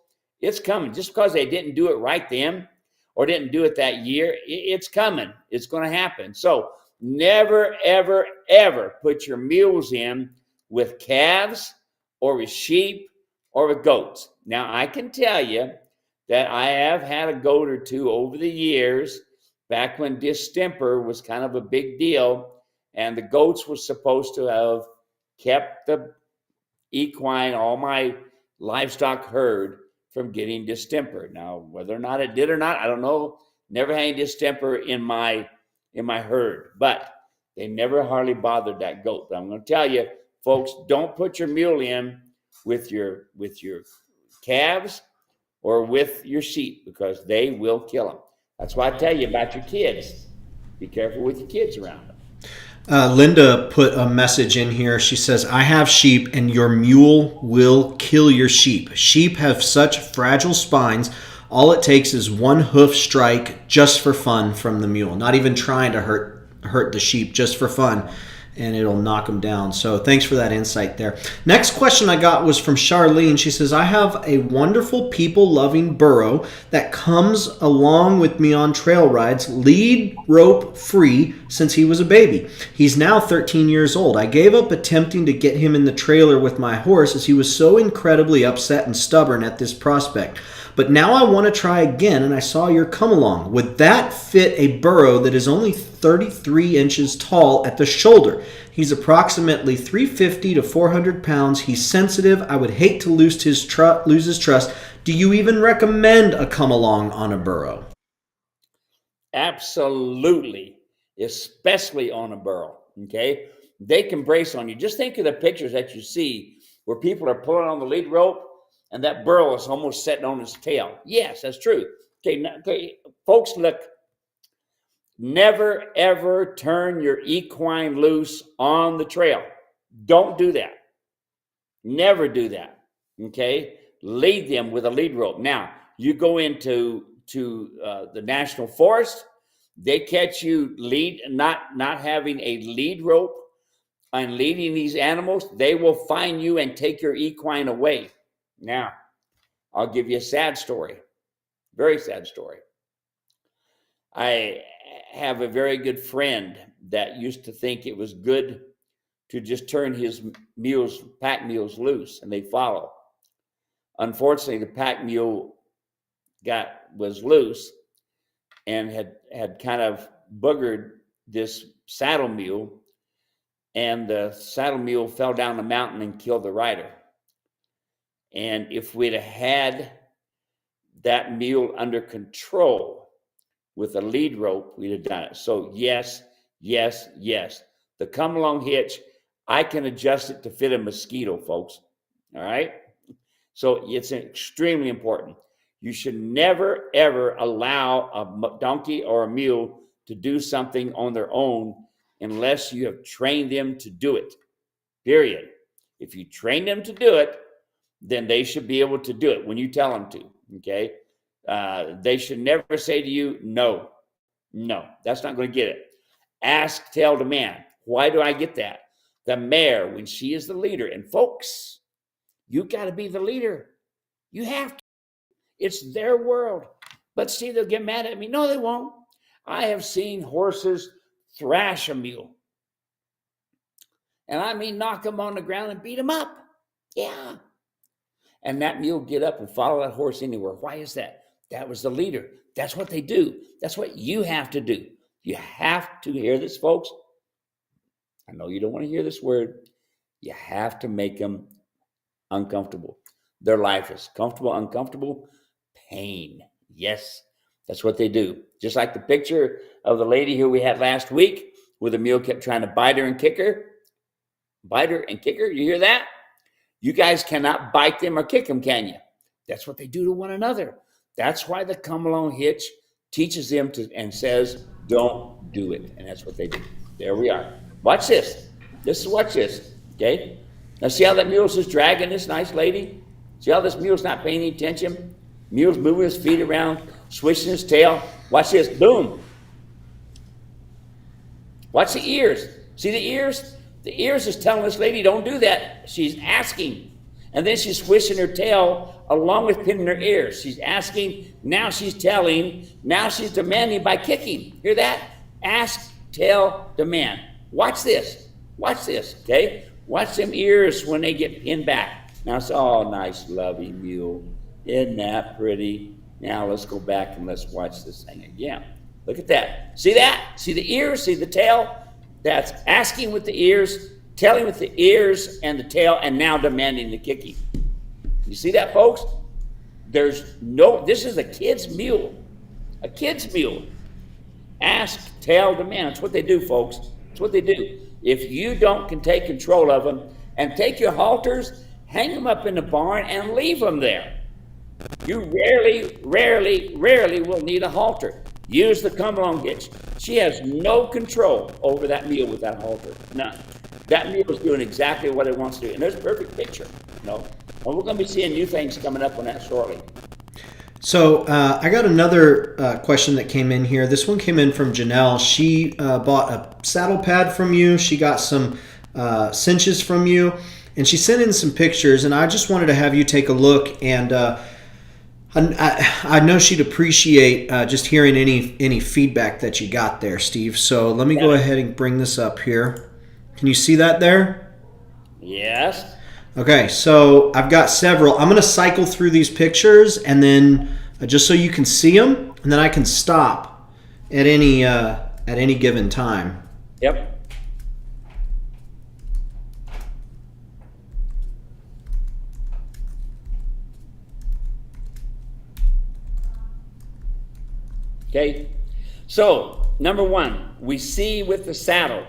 it's coming. Just because they didn't do it right then or didn't do it that year, it's coming. It's going to happen. So never, ever, ever put your mules in with calves or with sheep or with goats. Now, I can tell you that I have had a goat or two over the years, back when distemper was kind of a big deal, and the goats were supposed to have kept the equine, all my livestock herd, from getting distemper. Now, whether or not it did or not, I don't know. Never had any distemper in my herd. But They never hardly bothered that goat. But I'm going to tell you, folks, don't put your mule in with your calves or with your sheep, because they will kill them. That's why I tell you about your kids. Be careful with your kids around them. Linda put a message in here. She says, I have sheep and your mule will kill your sheep. Sheep have such fragile spines. All it takes is one hoof strike just for fun from the mule. Not even trying to hurt the sheep, just for fun, and it'll knock them down. So thanks for that insight there. Next question I got was from Charlene. She says, I have a wonderful people-loving burro that comes along with me on trail rides, lead rope free since he was a baby. He's now 13 years old. I gave up attempting to get him in the trailer with my horse as he was so incredibly upset and stubborn at this prospect. But now I want to try again, and I saw your come along. Would that fit a burro that is only 33 inches tall at the shoulder? He's approximately 350 to 400 pounds. He's sensitive. I would hate to lose his trust. Do you even recommend a come along on a burro? Absolutely, especially on a burro. Okay, they can brace on you. Just think of the pictures that you see where people are pulling on the lead rope, and that burro is almost sitting on his tail. Yes, that's true. Okay, folks, look. Never, ever turn your equine loose on the trail. Don't do that. Never do that. Okay? Lead them with a lead rope. Now, you go into the national forest, they catch you not having a lead rope and leading these animals, they will find you and take your equine away. Now, I'll give you a sad story, very sad story. I have a very good friend that used to think it was good to just turn his pack mules loose and they follow. Unfortunately, the pack mule was loose and had kind of boogered this saddle mule, and the saddle mule fell down the mountain and killed the rider. And if we'd have had that mule under control with a lead rope, we'd have done it. So yes, yes, yes. The come along hitch, I can adjust it to fit a mosquito, folks. All right? So it's extremely important. You should never, ever allow a donkey or a mule to do something on their own unless you have trained them to do it, period. If you train them to do it, then they should be able to do it when you tell them to, okay? They should never say to you, no, that's not going to get it. Ask, tell, demand. Why do I get that? The mare, when she is the leader, and folks, you got to be the leader. You have to. It's their world. But see, they'll get mad at me. No, they won't. I have seen horses thrash a mule. And I mean knock them on the ground and beat them up. Yeah. And that mule get up and follow that horse anywhere. Why is that? That was the leader. That's what they do. That's what you have to do. You have to hear this, folks. I know you don't want to hear this word. You have to make them uncomfortable. Their life is comfortable, uncomfortable, pain. Yes, that's what they do. Just like the picture of the lady who we had last week, where the mule kept trying to bite her and kick her. Bite her and kick her. You hear that? You guys cannot bite them or kick them, can you? That's what they do to one another. That's why the come along hitch teaches them to and says, don't do it. And that's what they do. There we are. Watch this. Watch this. Okay? Now see how that mule's just dragging this nice lady? See how this mule's not paying any attention? Mule's moving his feet around, swishing his tail. Watch this. Boom. Watch the ears. See the ears? The ears is telling this lady, don't do that. She's asking. And then she's swishing her tail along with pinning her ears. She's asking, now she's telling, now she's demanding by kicking. Hear that? Ask, tell, demand. Watch this. Watch this, okay? Watch them ears when they get pinned back. Now it's all nice, lovey mule. Isn't that pretty? Now let's go back and let's watch this thing again. Look at that. See that? See the ears? See the tail? That's asking with the ears, telling with the ears and the tail, and now demanding the kicking. You see that, folks? This is a kid's mule. A kid's mule. Ask, tell, demand. That's what they do, folks. That's what they do. If you can take control of them, and take your halters, hang them up in the barn, and leave them there. You rarely will need a halter. Use the come-along hitch. She has no control over that mule with that halter. None. That mule is doing exactly what it wants to do. And there's a perfect picture, you know. And we're going to be seeing new things coming up on that shortly. So I got another question that came in here. This one came in from Janelle. She bought a saddle pad from you. She got some cinches from you. And she sent in some pictures. And I just wanted to have you take a look. And I know she'd appreciate just hearing any feedback that you got there, Steve. So let me go ahead and bring this up here. Can you see that there? Yes. Okay, so I've got several. I'm going to cycle through these pictures, and then just so you can see them, and then I can stop at any given time. Yep. Okay, so number one, we see with the saddle,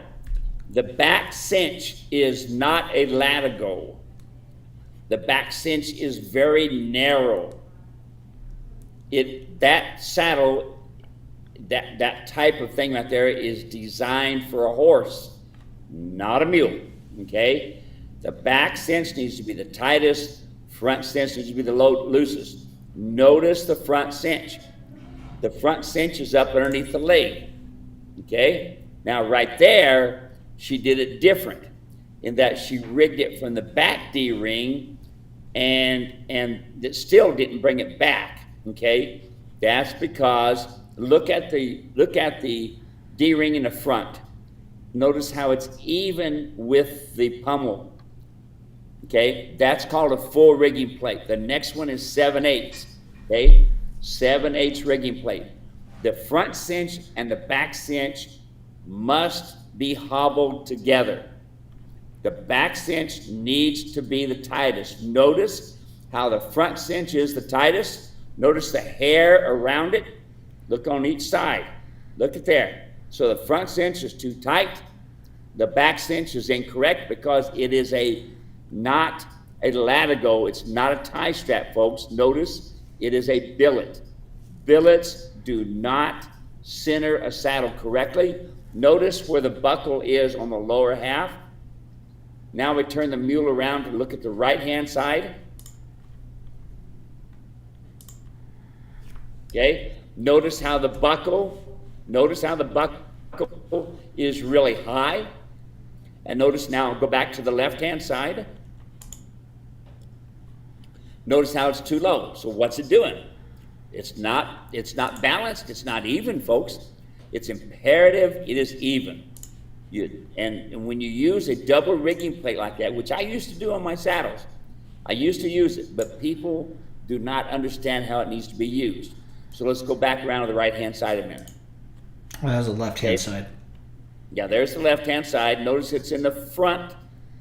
the back cinch is not a latigo. The back cinch is very narrow. That saddle, that type of thing right there is designed for a horse, not a mule, okay? The back cinch needs to be the tightest, front cinch needs to be the loosest. Notice the front cinch. The front cinch is up underneath the leg, okay? Now right there, she did it different in that she rigged it from the back D-ring and it still didn't bring it back, okay? That's because look at the D-ring in the front. Notice how it's even with the pommel, okay? That's called a full rigging plate. The next one is 7/8, okay? 7/8 rigging plate. The front cinch and the back cinch must be hobbled together. The back cinch needs to be the tightest. Notice how the front cinch is the tightest. Notice the hair around it. Look on each side. Look at there. So the front cinch is too tight. The back cinch is incorrect because it is not a latigo. It's not a tie strap, folks. Notice it is a billet. Billets do not center a saddle correctly. Notice where the buckle is on the lower half. Now we turn the mule around to look at the right-hand side. Okay, notice how the buckle is really high. And notice now, go back to the left-hand side. Notice how it's too low. So what's it doing? It's not balanced, it's not even, folks. It's imperative it is even. And when you use a double rigging plate like that, which I used to do on my saddles, I used to use it, but people do not understand how it needs to be used. So let's go back around to the right-hand side a minute. Well, that's the left-hand side. Yeah, there's the left-hand side. Notice it's in the front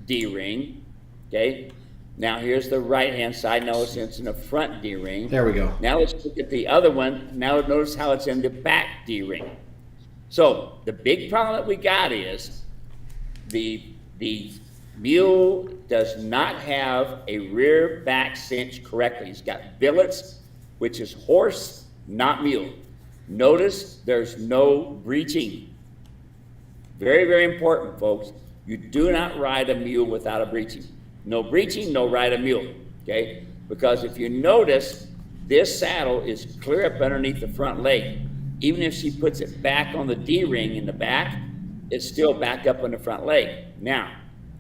D-ring, okay? Now here's the right-hand side. Notice it's in the front D-ring. There we go. Now let's look at the other one. Now notice how it's in the back D-ring. So the big problem that we got is the mule does not have a rear back cinch correctly. He's got billets, which is horse, not mule. Notice there's no breeching. Very, very important, folks. You do not ride a mule without a breeching. No breeching, no ride a mule, okay? Because if you notice, this saddle is clear up underneath the front leg. Even if she puts it back on the D-ring in the back, it's still back up on the front leg. Now,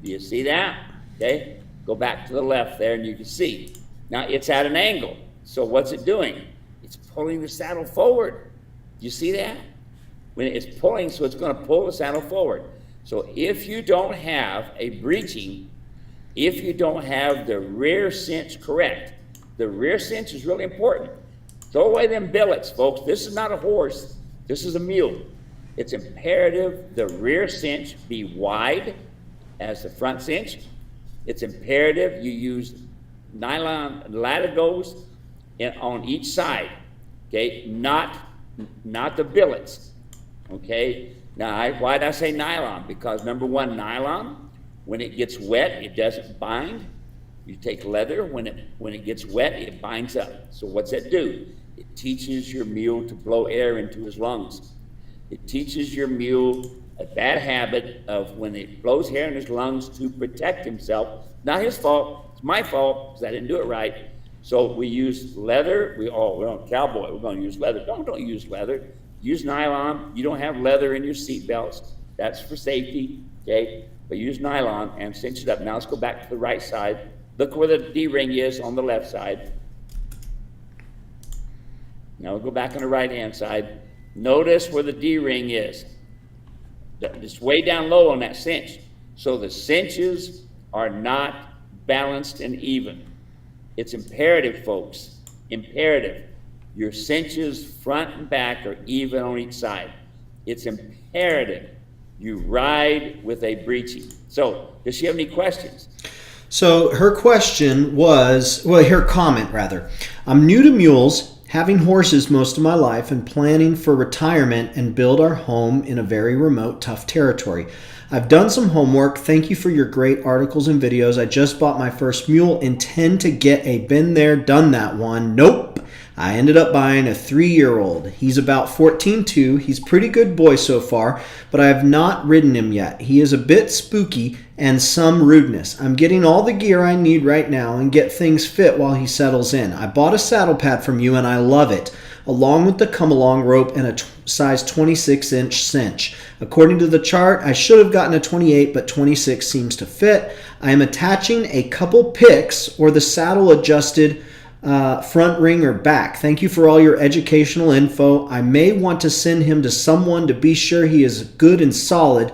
do you see that? Okay, go back to the left there and you can see. Now it's at an angle. So what's it doing? It's pulling the saddle forward. Do you see that? When it's pulling, so it's going to pull the saddle forward. So if you don't have a breeching, if you don't have the rear cinch correct, the rear cinch is really important. Throw away them billets, folks. This is not a horse. This is a mule. It's imperative the rear cinch be wide as the front cinch. It's imperative you use nylon latigos on each side, okay? Not the billets, okay? Now, why did I say nylon? Because number one, nylon, when it gets wet, it doesn't bind. You take leather, when it gets wet, it binds up. So what's that do? It teaches your mule to blow air into his lungs. It teaches your mule a bad habit of when it blows air in his lungs to protect himself. Not his fault, it's my fault because I didn't do it right. So we use leather. We're on cowboy, we're going to use leather. Don't use leather. Use nylon. You don't have leather in your seat belts. That's for safety, okay? But use nylon and cinch it up. Now let's go back to the right side. Look where the D-ring is on the left side. Now we'll go back on the right-hand side. Notice where the D-ring is. It's way down low on that cinch. So the cinches are not balanced and even. It's imperative, folks. Imperative. Your cinches, front and back, are even on each side. It's imperative you ride with a breeching. So, does she have any questions? So her question was, well, her comment rather. I'm new to mules, having horses most of my life, and planning for retirement and build our home in a very remote, tough territory. I've done some homework. Thank you for your great articles and videos. I just bought my first mule. Intend to get a been there, done that one. Nope. I ended up buying a 3-year-old. He's about 14 too. He's a pretty good boy so far, but I have not ridden him yet. He is a bit spooky and some rudeness. I'm getting all the gear I need right now and get things fit while he settles in. I bought a saddle pad from you and I love it, along with the come-along rope and a size 26-inch cinch. According to the chart, I should have gotten a 28, but 26 seems to fit. I am attaching a couple picks or the saddle adjusted front ring or back. Thank you for all your educational info. I may want to send him to someone to be sure he is good and solid.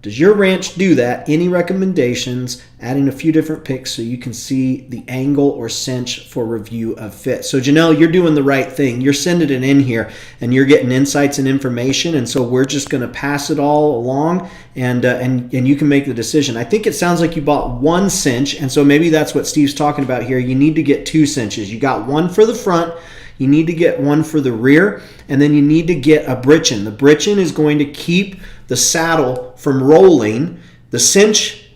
Does your ranch do that? Any recommendations? Adding a few different picks so you can see the angle or cinch for review of fit. So Janelle, you're doing the right thing. You're sending it in here and you're getting insights and information, and so we're just going to pass it all along and you can make the decision. I think it sounds like you bought one cinch, and so maybe that's what Steve's talking about here. You need to get 2 cinches. You got one for the front, you need to get one for the rear, and then you need to get a britchin. The britchin is going to keep the saddle from rolling. The cinch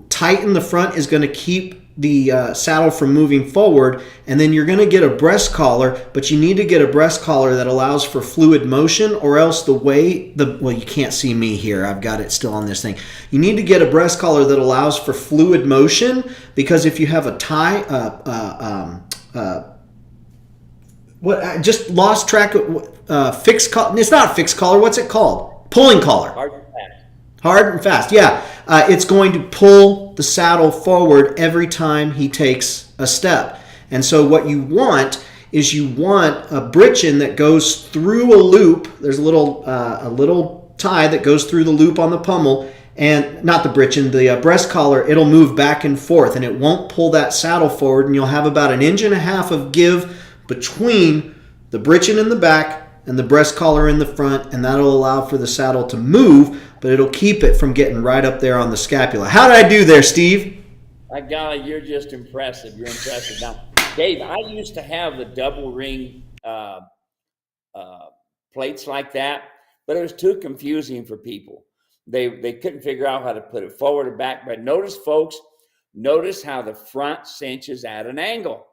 tight in the front is going to keep the saddle from moving forward, and then you're going to get a breast collar, but you need to get a breast collar that allows for fluid motion, or else well, you can't see me here, I've got it still on this thing. You need to get a breast collar that allows for fluid motion, because if you have a tie, I just lost track of fixed collar. It's not a fixed collar. What's it called? Pulling collar. Hard and fast. Hard and fast. Yeah. It's going to pull the saddle forward every time he takes a step. And so what you want is you want a britchin that goes through a loop. There's a little tie that goes through the loop on the pommel, and not the britchin, the breast collar. It'll move back and forth, and it won't pull that saddle forward, and you'll have about 1.5 inches of give between the britchin in the back and the breast collar in the front, and that'll allow for the saddle to move, but it'll keep it from getting right up there on the scapula. How did I do there, Steve? My golly, you're just impressive. You're impressive. Now, Dave, I used to have the double ring plates like that, but it was too confusing for people. They couldn't figure out how to put it forward or back. But notice, folks, notice how the front cinch is at an angle.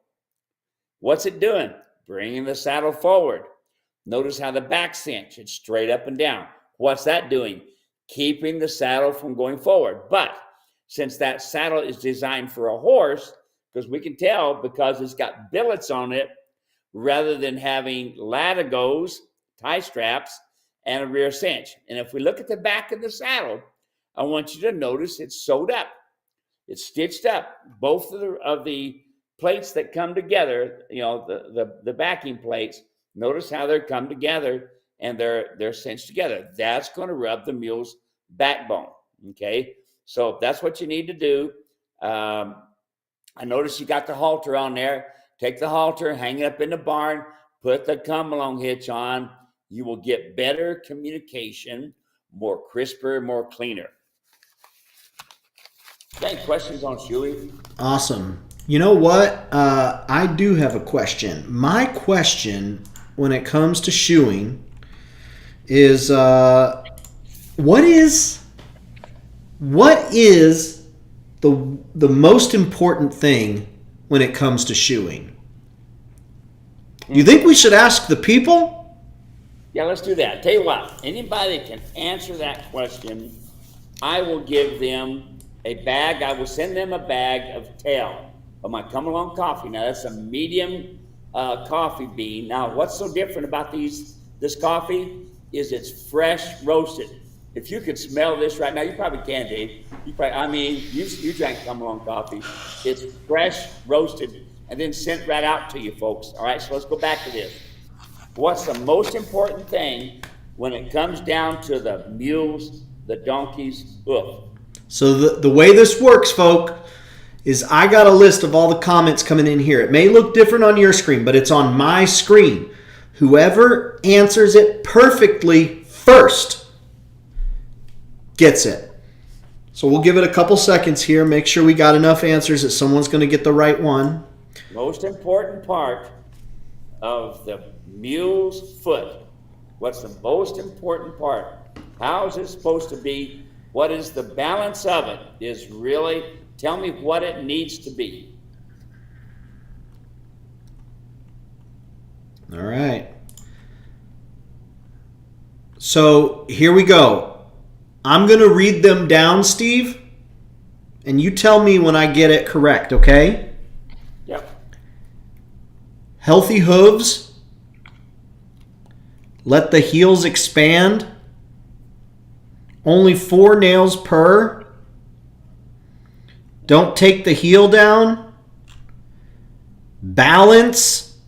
What's it doing? Bringing the saddle forward. Notice how the back cinch, it's straight up and down. What's that doing? Keeping the saddle from going forward. But since that saddle is designed for a horse, because we can tell because it's got billets on it, rather than having latigos, tie straps, and a rear cinch. And if we look at the back of the saddle, I want you to notice it's sewed up. It's stitched up. Both of the plates that come together, the backing plates, notice how they're come together and they're cinched together. That's going to rub the mule's backbone. Okay, so that's what you need to do. I notice you got the halter on there. Take the halter, hang it up in the barn, put the come along hitch on. You will get better communication, more crisper, more cleaner. Any questions on shoeing? Awesome. You know what? I do have a question. My question when it comes to shoeing is, well, What is the most important thing when it comes to shoeing? You think we should ask the people? Yeah, let's do that. Tell you what, anybody that can answer that question, I will give them a bag. I will send them a bag of tail of my Come Along coffee. Now, that's a medium coffee bean. Now, what's so different about this coffee is it's fresh roasted. If you could smell this right now, you probably can, Dave. You drank Come Along coffee. It's fresh roasted and then sent right out to you folks. All right, so let's go back to this. What's the most important thing when it comes down to the mules, the donkeys' hoof? So the way this works, folk, is I got a list of all the comments coming in here. It may look different on your screen, but it's on my screen. Whoever answers it perfectly first gets it. So we'll give it a couple seconds here. Make sure we got enough answers that someone's going to get the right one. Most important part of the mule's foot. What's the most important part? How is it supposed to be? What is the balance of it? Is really, tell me what it needs to be. All right. So here we go. I'm going to read them down, Steve, and you tell me when I get it correct, okay? Yep. Healthy hooves. Let the heels expand. Only 4 nails per. Don't take the heel down. Balance.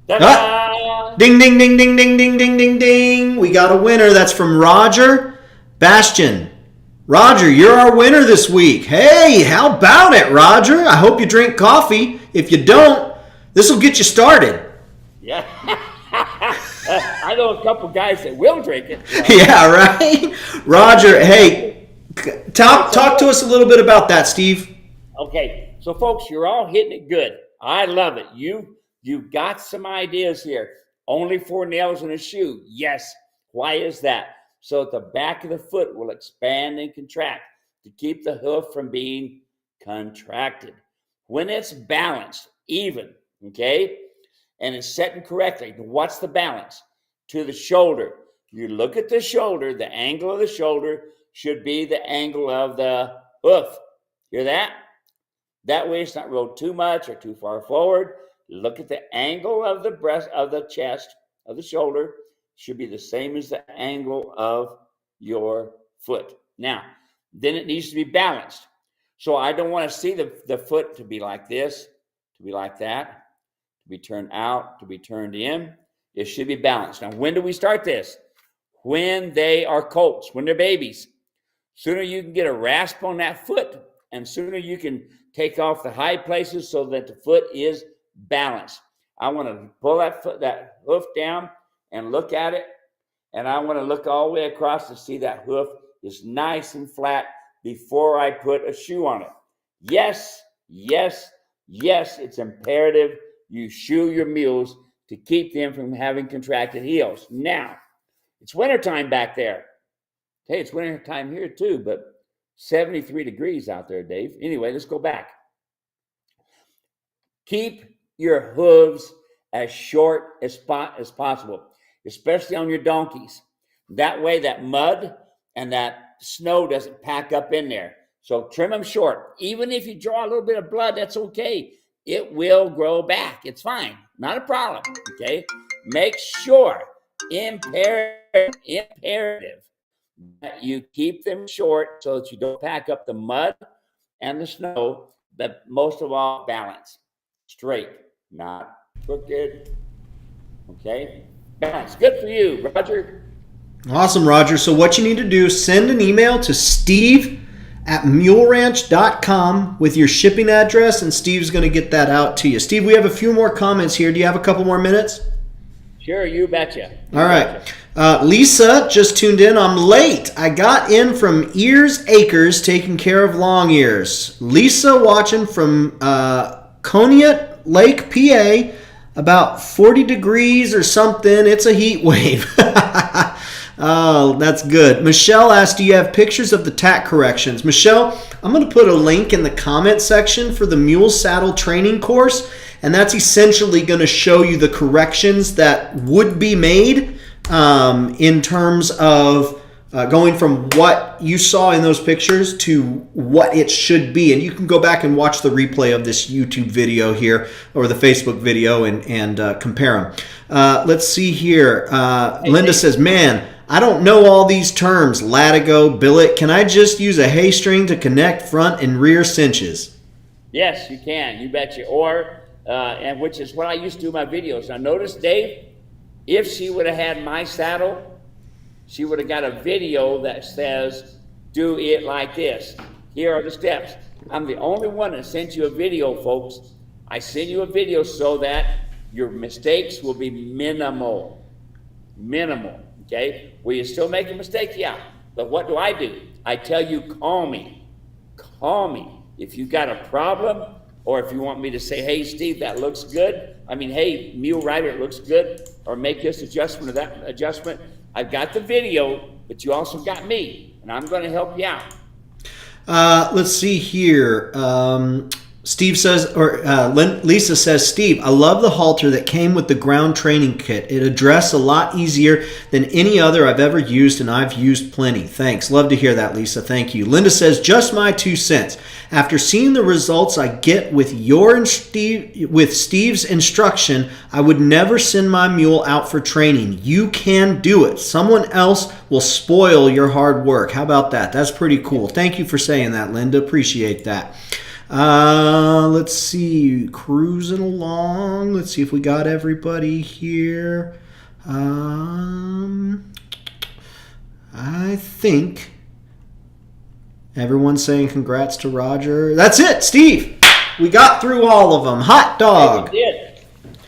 Ah! Ding, ding, ding, ding, ding, ding, ding, ding, ding. We got a winner. That's from Roger Bastion. Roger, you're our winner this week. Hey, how about it, Roger? I hope you drink coffee. If you don't, this will get you started. Yeah. I know a couple guys that will drink it. So. Yeah, right? Roger, hey, talk to us a little bit about that, Steve. Okay, so folks, you're all hitting it good. I love it. You've got some ideas here. Only 4 nails in a shoe. Yes. Why is that? So that the back of the foot will expand and contract to keep the hoof from being contracted. When it's balanced, even, okay, and it's setting correctly, what's the balance? To the shoulder. You look at the shoulder, the angle of the shoulder should be the angle of the hoof. Hear that? That way it's not rolled too much or too far forward. Look at the angle of the breast, of the chest, of the shoulder. Should be the same as the angle of your foot. Now, then it needs to be balanced. So I don't want to see the foot to be like this, to be like that, to be turned out, to be turned in. It should be balanced. Now, when do we start this? When they are colts, when they're babies. Sooner you can get a rasp on that foot, and sooner you can take off the high places so that the foot is balanced. I want to pull that hoof down and look at it, and I want to look all the way across to see that hoof is nice and flat before I put a shoe on it. Yes, yes, yes, it's imperative you shoe your mules to keep them from having contracted heels. Now, it's wintertime back there. Hey, it's wintertime here too, but 73 degrees out there, Dave. Anyway, let's go back. Keep your hooves as short as possible, especially on your donkeys. That way that mud and that snow doesn't pack up in there. So trim them short. Even if you draw a little bit of blood, that's okay. It will grow back. It's fine. Not a problem, okay? Make sure, imperative, that you keep them short so that you don't pack up the mud and the snow, but most of all, balance. Straight, not crooked. Okay? Balance. Good for you, Roger. Awesome, Roger. So what you need to do is send an email to steve@muleranch.com with your shipping address, and Steve's going to get that out to you. Steve, we have a few more comments here. Do you have a couple more minutes? Sure, you betcha. All right. Lisa just tuned in. I'm late. I got in from Ears Acres taking care of long ears. Lisa watching from Conneaut Lake, PA. About 40 degrees or something. It's a heat wave. Oh, that's good. Michelle asked, do you have pictures of the tack corrections? Michelle, I'm going to put a link in the comment section for the mule saddle training course, and that's essentially going to show you the corrections that would be made in terms of going from what you saw in those pictures to what it should be. And you can go back and watch the replay of this YouTube video here or the Facebook video and compare them. Let's see here. Linda says, man, I don't know all these terms. Latigo, billet. Can I just use a haystring to connect front and rear cinches? Yes, you can. You betcha. Or, and which is what I used to do in my videos. Now notice, Dave, if she would have had my saddle, she would have got a video that says, do it like this. Here are the steps. I'm the only one that sent you a video, folks. I send you a video so that your mistakes will be minimal. Minimal, okay? Will you still make a mistake? Yeah. But what do? I tell you, call me. Call me. If you got a problem, or if you want me to say, hey, Steve, that looks good. I mean, hey, Mule Rider, it looks good. Or make this adjustment or that adjustment. I've got the video, but you also got me, and I'm going to help you out. Let's see here. Steve says, or Lisa says, Steve, I love the halter that came with the ground training kit. It addressed a lot easier than any other I've ever used, and I've used plenty. Thanks. Love to hear that, Lisa. Thank you. Linda says, just my 2 cents. After seeing the results I get with Steve's instruction, I would never send my mule out for training. You can do it. Someone else will spoil your hard work. How about that? That's pretty cool. Thank you for saying that, Linda. Appreciate that. Let's see, cruising along. Let's see if we got everybody here. I think everyone's saying congrats to Roger. That's it, Steve. We got through all of them. Hot dog. Hey, we did.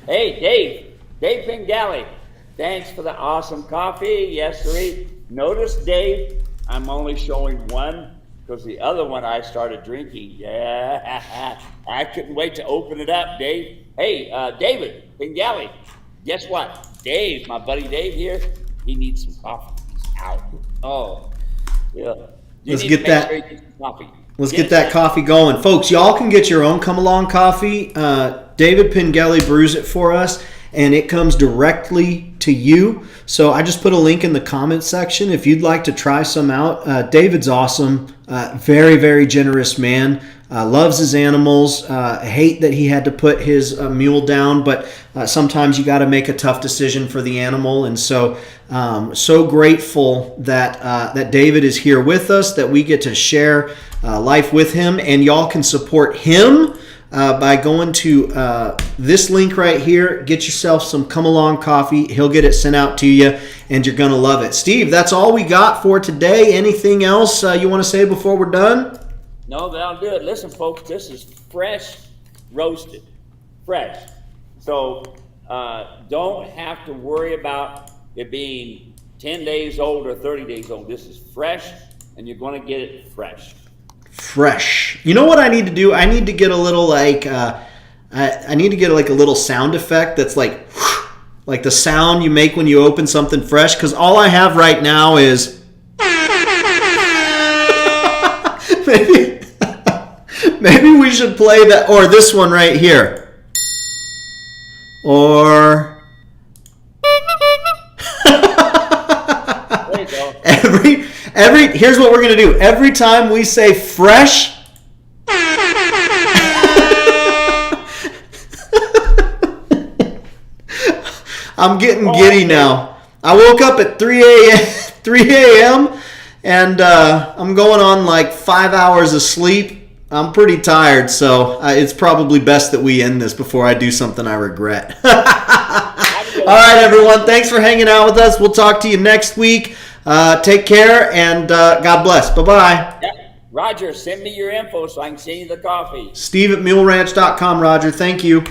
Hey, Dave Pingali, thanks for the awesome coffee. Yes, sir. Notice, Dave, I'm only showing one, because the other one I started drinking. Yeah, I couldn't wait to open it up, Dave. Hey, David Pingali, guess what? Dave, my buddy Dave here, he needs some coffee. He's out. Oh, yeah. Let's get that. Let's get that coffee going. Folks, y'all can get your own come-along coffee. David Pingali brews it for us, and it comes directly to you. So I just put a link in the comment section if you'd like to try some out. David's awesome. Very, very generous man. Loves his animals. Hate that he had to put his mule down, but sometimes you got to make a tough decision for the animal. And so so grateful that David is here with us, that we get to share life with him, and y'all can support him by going to this link right here. Get yourself some Come Along coffee. He'll get it sent out to you, and you're going to love it. Steve, that's all we got for today. Anything else you want to say before we're done? No, that'll do it. Listen, folks, this is fresh roasted. Fresh. So don't have to worry about it being 10 days old or 30 days old. This is fresh, and you're going to get it fresh. Fresh. You know what I need to do? I need to get a little like I need to get like a little sound effect that's like the sound you make when you open something fresh, because all I have right now is maybe we should play that, or this one right here, or There you go. Every here's what we're gonna do. Every time we say fresh, I'm getting giddy now. I woke up at 3 a.m. and I'm going on like 5 hours of sleep. I'm pretty tired, so it's probably best that we end this before I do something I regret. All right, everyone. Thanks for hanging out with us. We'll talk to you next week. Take care, and God bless. Bye-bye. Yeah. Roger, send me your info so I can send you the coffee. Steve at muleranch.com, Roger. Thank you.